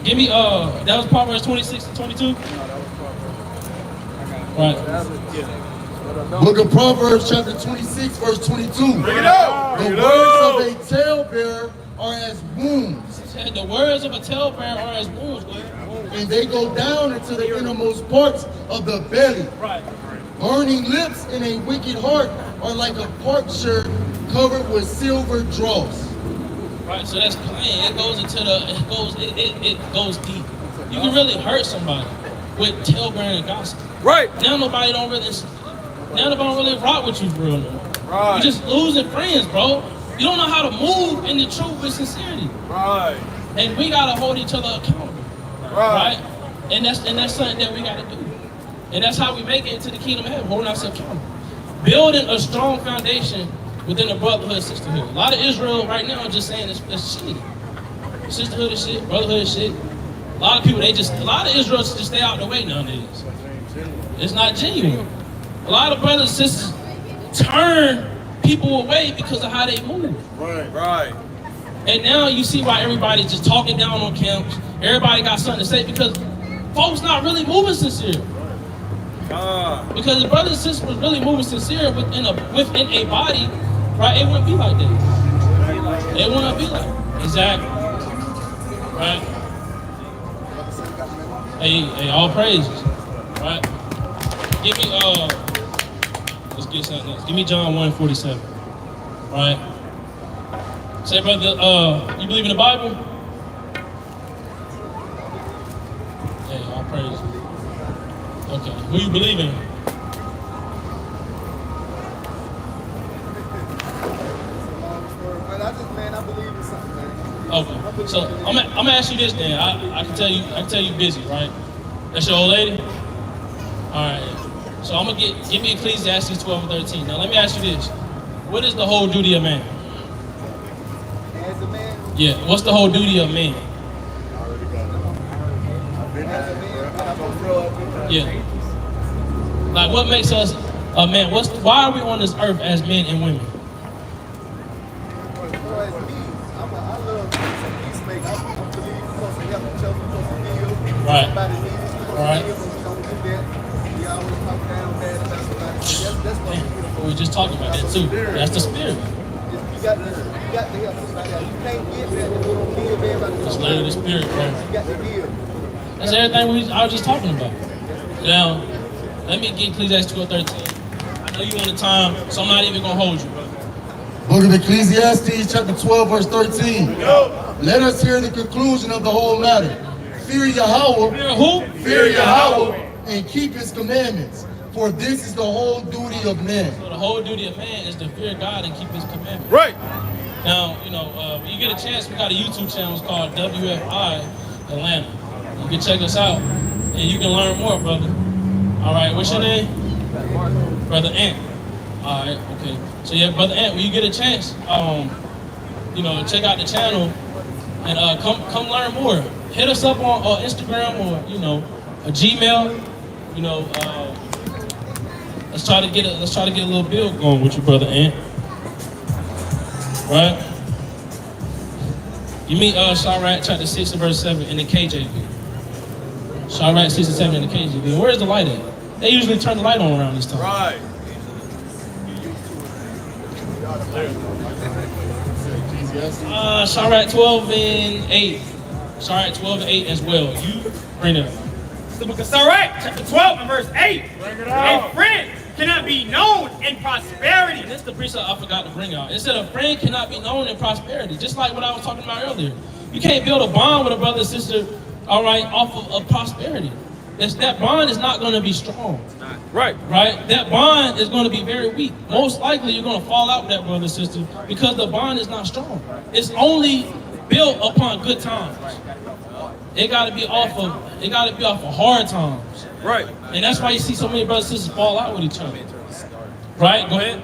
Give me, that was Proverbs 26 to 22? Right. Book of Proverbs, chapter 26, verse 22. Bring it out. The words of a talebearer are as wounds. The words of a talebearer are as wounds, and they go down into the innermost parts of the belly. Right. Burning lips and a wicked heart are like a potsherd covered with silver dross. Right, so that's plain. It goes into it goes deep. You can really hurt somebody with talebearing and gossip. Right. Now nobody don't really rock with you for real no more. Right. You're just losing friends, bro. You don't know how to move in the truth with sincerity. Right. And we gotta hold each other accountable. Right. And that's something that we gotta do. And that's how we make it into the kingdom of heaven, holding ourselves accountable. Building a strong foundation within the brotherhood, sisterhood. A lot of Israel right now are just saying it's shit. Sisterhood is shit, brotherhood is shit. A lot of people, a lot of Israel just stay out the way nowadays. It's not genuine. A lot of brothers and sisters turn people away because of how they move. Right. And now you see why everybody's just talking down on camps. Everybody got something to say because folks not really moving sincere. Because if brothers and sisters was really moving sincere within a body, right, it wouldn't be like that. It wouldn't be like that. Exactly. Right? Hey, all praises. Right? Give me, let's get something else. Give me John 1:47. Right? Say, brother, you believe in the Bible? Hey, all praises. Okay, who you believe in? I believe in something, man. Okay, so I'm gonna ask you this then. I can tell you busy, right? That's your old lady? All right. So I'm gonna give me Ecclesiastes 12:13. Now let me ask you this: what is the whole duty of man? As a man? Yeah. What's the whole duty of man? Yeah. Like, what makes us a man? Why are we on this earth as men and women? Right. Right. We were just talking about that too. That's the spirit. You got to help somebody else. You can't get that if you don't give everybody. Just let the spirit, bro. You got to give. That's everything I was just talking about. Now, let me get Ecclesiastes 12:13. I know you on the time, so I'm not even gonna hold you, bro. Book of Ecclesiastes, chapter 12, verse 13. Let us hear the conclusion of the whole matter. Fear Yahweh. Fear who? Fear Yahweh and keep his commandments. For this is the whole duty of man. So the whole duty of man is to fear God and keep his commandments. Right. Now, when you get a chance, we got a YouTube channel. It's called WFI Atlanta. You can check us out and you can learn more, brother. All right, what's your name? Brother Ant. All right, okay. So yeah, Brother Ant, when you get a chance, check out the channel and come learn more. Hit us up on Instagram or a Gmail. Let's try to get a little build going with you, Brother Ant. Right? Give me Sirach chapter 6 and verse 7 in the KJV. Sirach 6 and 7 in the KJV. Where's the light at? They usually turn the light on around this time. Right. Sirach 12:8. Sirach 12:8 as well. You bring it up. The book of Sirach, chapter 12 and verse 8. A friend cannot be known in prosperity. And this is the precept I forgot to bring out. It said a friend cannot be known in prosperity. Just like what I was talking about earlier. You can't build a bond with a brother and sister, all right, off of prosperity. That bond is not going to be strong. Right. Right? That bond is going to be very weak. Most likely you're going to fall out with that brother and sister because the bond is not strong. It's only built upon good times. It got to be off of hard times. Right. And that's why you see so many brothers and sisters fall out with each other. Right? Go ahead.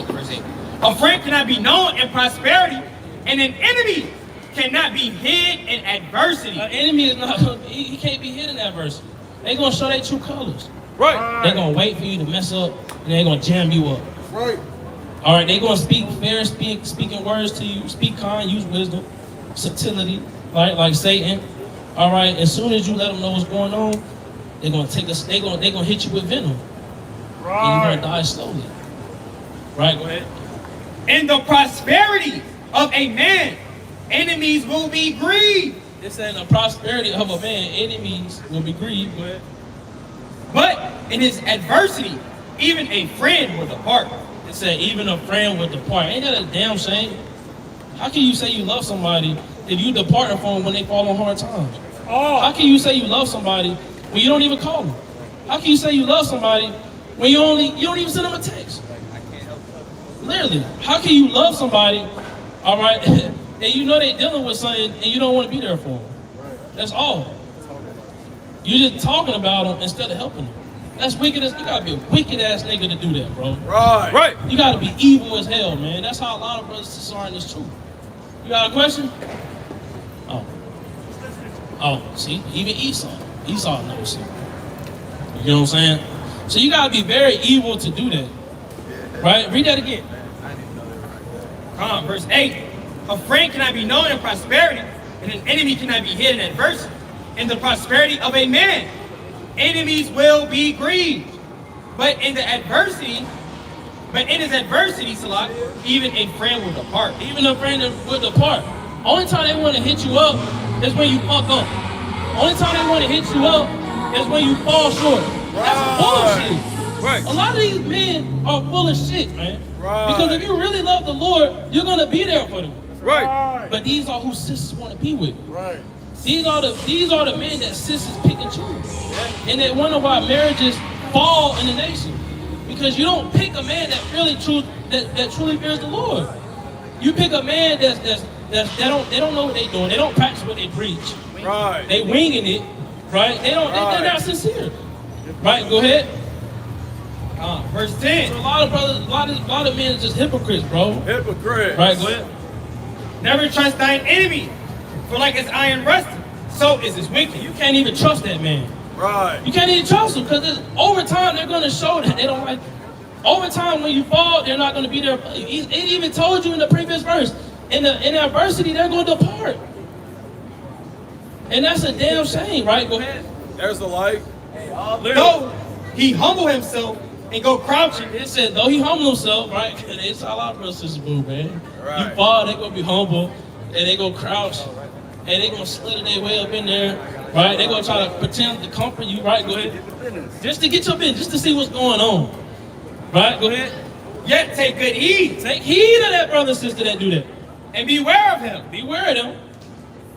Verse 8. A friend cannot be known in prosperity, and an enemy cannot be hid in adversity. An enemy is not, he can't be hid in adversity. They're going to show their true colors. Right. They're going to wait for you to mess up, and they're going to jam you up. Right. All right, they're going to speak fair, speaking words to you, speak kind, use wisdom, subtlety, right, like Satan. All right, as soon as you let them know what's going on, they're going to take us. They're going to hit you with venom, right. And you're going to die slowly. Right, go ahead. In the prosperity of a man, enemies will be grieved. It said in the prosperity of a man, enemies will be grieved. Go ahead. But in his adversity, even a friend will depart. It said even a friend will depart. Ain't that a damn shame? How can you say you love somebody if you depart from them when they fall on hard times? How can you say you love somebody when you don't even call them? How can you say you love somebody when you don't even send them a text? Literally, how can you love somebody, all right, and you know they dealing with something, and you don't want to be there for them. That's all. You just talking about them instead of helping them. That's wicked as, you gotta be a wicked ass nigga to do that, bro. Right. You gotta be evil as hell, man. That's how a lot of brothers and sisters are in this truth. You got a question? Oh, see, even Esau knows it. You know what I'm saying? So you gotta be very evil to do that. Right? Read that again. Verse 8. A friend cannot be known in prosperity, and an enemy cannot be hid in adversity. In the prosperity of a man, enemies will be grieved. But in his adversity, Sirach, even a friend will depart. Even a friend will depart. Only time they want to hit you up is when you fuck up. Only time they want to hit you up is when you fall short. That's bullshit. Right. A lot of these men are full of shit, man. Right. Because if you really love the Lord, you're gonna be there for them. Right. But these are who sisters want to be with. Right. These are the men that sisters pick and choose. And that wonder why marriages fall in the nation. Because you don't pick a man that really that truly fears the Lord. You pick a man they don't know what they're doing. They don't practice what they preach. Right. They winging it. Right? They're not sincere. Right? Go ahead. Verse 10. So a lot of brothers, a lot of men are just hypocrites, bro. Hypocrites. Right? Go ahead. Never trust thine enemy, for like as iron rusted, so is his wicked. You can't even trust that man. Right. You can't even trust them because over time they're going to show that they don't like you. Over time when you fall, they're not going to be there. It even told you in the previous verse, in adversity, they're going to depart. And that's a damn shame, right? Go ahead. There's the light. Though he humble himself and go crouching. It said, though he humble himself, right? It's how a lot of brothers and sisters move, man. Right. You fall, they going to be humble, and they going to crouch, and they going to slither their way up in there, right? They going to try to pretend to comfort you, right? Go ahead. Just to get your business, just to see what's going on. Right? Go ahead. Yet take good heed. Take heed of that brother and sister that do that. And beware of him. Beware of them.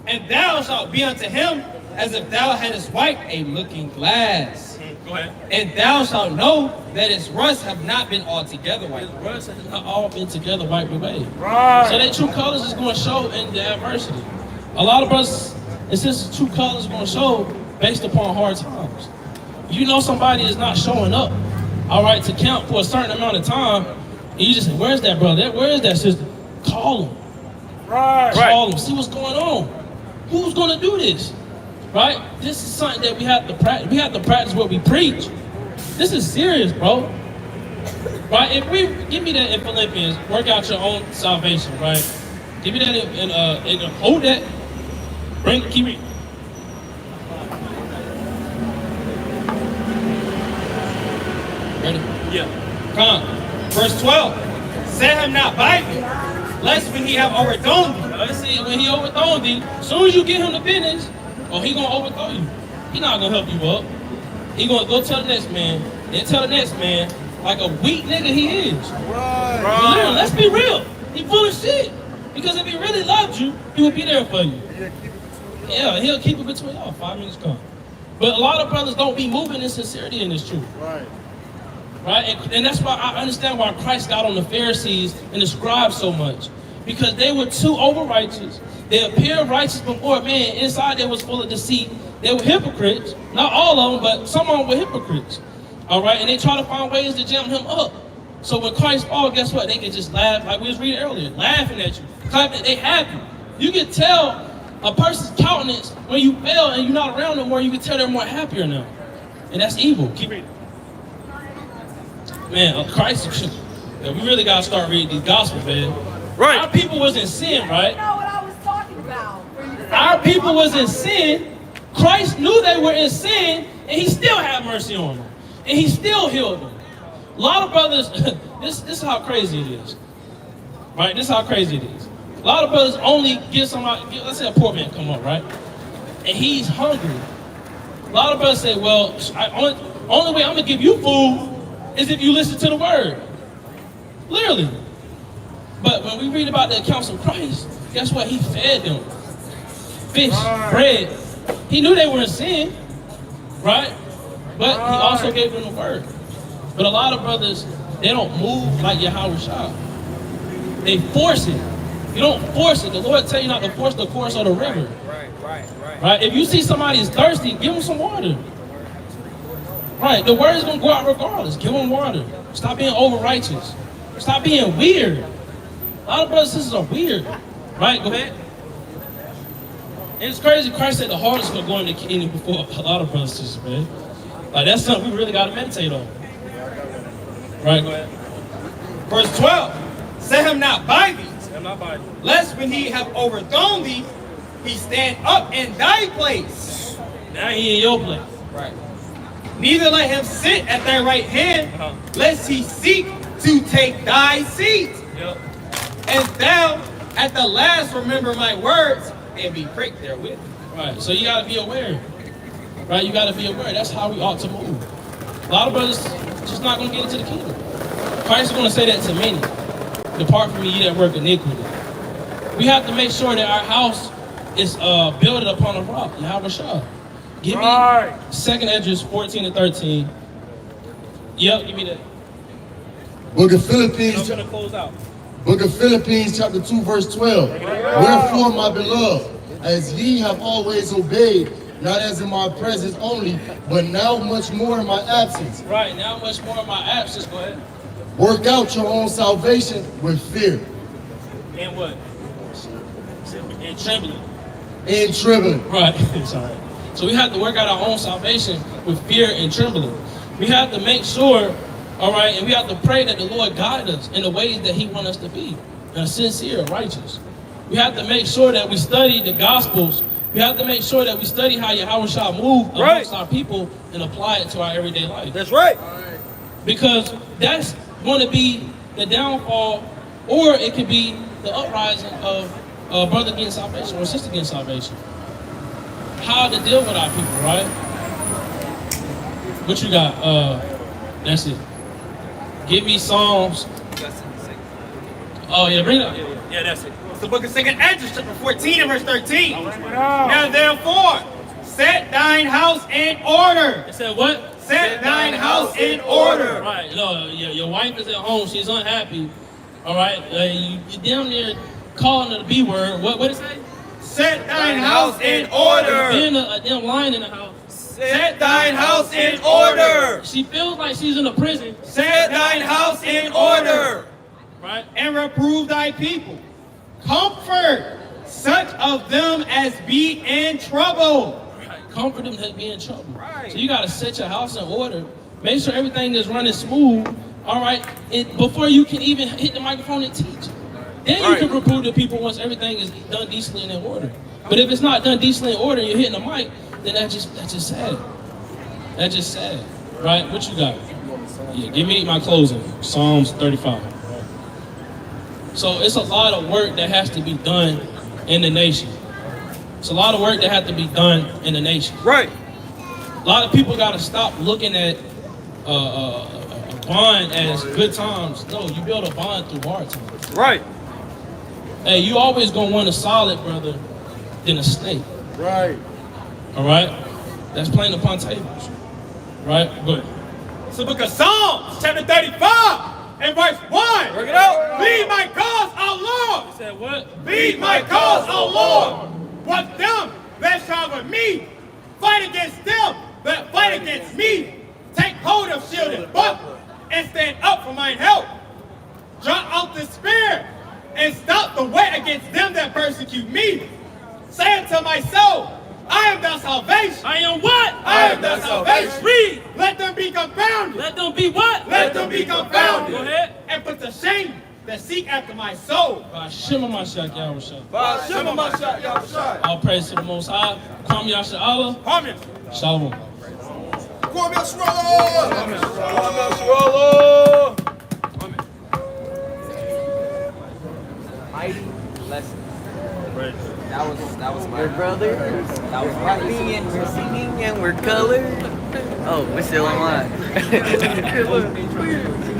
And thou shalt be unto him as if thou hadst wiped a looking glass. Go ahead. And thou shalt know that its rust have not been altogether wiped. His rust has not all been together wiped away. Right. So their true colors is going to show in the adversity. A lot of brothers and sisters' true colors are going to show based upon hard times. You know somebody is not showing up, all right, to count for a certain amount of time, and you just say, where's that brother? Where is that sister? Call them. Right. Call them. See what's going on. Who's going to do this? Right? This is something that we have to practice. We have to practice what we preach. This is serious, bro. Right? If we give me that in Philippians, work out your own salvation, right? Give me that in hold that. Keep reading. Ready? Yeah. Come. Verse 12. Set him not by me, lest when he have overthrown thee. Let's see, when he overthrown thee, as soon as you get him to business, he gonna overthrow you. He not gonna help you up. He gonna go tell the next man, then tell the next man, like a weak nigga he is. Right. Let's be real. He full of shit. Because if he really loved you, he would be there for you. Yeah, he'll keep it between y'all. 5 minutes come. But a lot of brothers don't be moving in sincerity in this truth. Right. Right? And that's why I understand why Christ got on the Pharisees and the scribes so much. Because they were too over-righteous. They appeared righteous before man. Inside they was full of deceit. They were hypocrites. Not all of them, but some of them were hypocrites. All right? And they try to find ways to jam him up. So when Christ falls, guess what? They can just laugh, like we was reading earlier, laughing at you. Clapping, they happy. You can tell a person's countenance when you fail and you're not around them more, you can tell they're more happier now. And that's evil. Keep reading. Man, Christ, we really got to start reading these gospels, man. Right. Our people was in sin, right? You know what I was talking about. Our people was in sin. Christ knew they were in sin, and he still had mercy on them. And he still healed them. A lot of brothers, this is how crazy it is. Right? This is how crazy it is. A lot of brothers only get somebody, let's say a poor man come up, right? And he's hungry. A lot of brothers say, well, only way I'm going to give you food is if you listen to the word. Literally. But when we read about the accounts of Christ, guess what? He fed them. Fish, bread. He knew they were in sin, right? But he also gave them the word. But a lot of brothers, they don't move like Yahushua. They force it. You don't force it. The Lord tell you not to force the course of the river. Right? If you see somebody is thirsty, give them some water. Right? The word is going to go out regardless. Give them water. Stop being over-righteous. Stop being weird. A lot of brothers and sisters are weird. Right? Go ahead. And it's crazy. Christ said the hardest will go in the kingdom before a lot of brothers and sisters, man. Like, that's something we really got to meditate on. Right? Go ahead. Verse 12. Set him not by thee, lest when he have overthrown thee, he stand up in thy place. Now he in your place. Right. Neither let him sit at thy right hand, lest he seek to take thy seat. Yep. And thou at the last remember my words and be pricked therewith. Right. So you got to be aware. Right? You got to be aware. That's how we ought to move. A lot of brothers just not going to get into the kingdom. Christ is going to say that to many. Depart from me, ye that work iniquity. We have to make sure that our house is built upon a rock. Yahweh Shah. Give me 2nd Esdras 14 and 13. Yep, give me that. Book of Philippines. I'm going to close out. Book of Philippines, chapter 2, verse 12. Wherefore, my beloved, as ye have always obeyed, not as in my presence only, but now much more in my absence. Right, now much more in my absence. Go ahead. Work out your own salvation with fear. And what? And trembling. And trembling. Right. Sorry. So we have to work out our own salvation with fear and trembling. We have to make sure, all right, and we have to pray that the Lord guide us in the ways that he wants us to be, sincere, righteous. We have to make sure that we study the Gospels. We have to make sure that we study how Yahweh shall move amongst our people and apply it to our everyday life. That's right. Because that's going to be the downfall, or it could be the uprising of brother getting salvation or sister getting salvation. How to deal with our people, right? What you got? That's it. Give me Psalms. Oh yeah, bring it up. Yeah, that's it. It's the book of 2nd Esdras, chapter 14 and verse 13. Now therefore, set thine house in order. It said what? Set thine house in order. Right. No, your wife is at home. She's unhappy. All right. You damn near calling her the B word. What did it say? Set thine house in order. Being a damn lion in the house. Set thine house in order. She feels like she's in a prison. Set thine house in order. Right. And reprove thy people. Comfort such of them as be in trouble. Right. Comfort them that be in trouble. Right. So you got to set your house in order. Make sure everything is running smooth. All right. And before you can even hit the microphone and teach. Then you can reprove the people once everything is done decently and in order. But if it's not done decently in order and you're hitting the mic, then that's just sad. That's just sad. Right? What you got? Yeah, give me my closing. Psalms 35. So it's a lot of work that has to be done in the nation. It's a lot of work that has to be done in the nation. Right. A lot of people got to stop looking at a bond as good times. No, you build a bond through hard times. Right. Hey, you always gonna want a solid brother than a snake. Right. All right? That's playing upon tables. Right? Go ahead. It's the book of Psalms, chapter 35, and verse 1. Work it out. Plead my cause, O Lord. You said what? Plead my cause, O Lord. What them that shall with me, fight against them that fight against me. Take hold of shield and buckler, and stand up for mine help. Draw out the spear, and stop the way against them that persecute me. Say unto my soul, I am thy salvation. I am what? I am thy salvation. Read. Let them be confounded. Let them be what? Let them be confounded. Go ahead. And put to shame that seek after my soul. By Shema Mashiach Yahweh Shah. By Shema Mashiach Yahweh Shah. All praise to the Most High. Kwam Yasha Allah. Amen. Shalom. Kwam Yasharallah. Kwam Yasharallah. Mighty lesson. That was my brother. That was rapping and we're singing and we're colored. Oh, we're still online.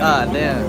Ah, damn.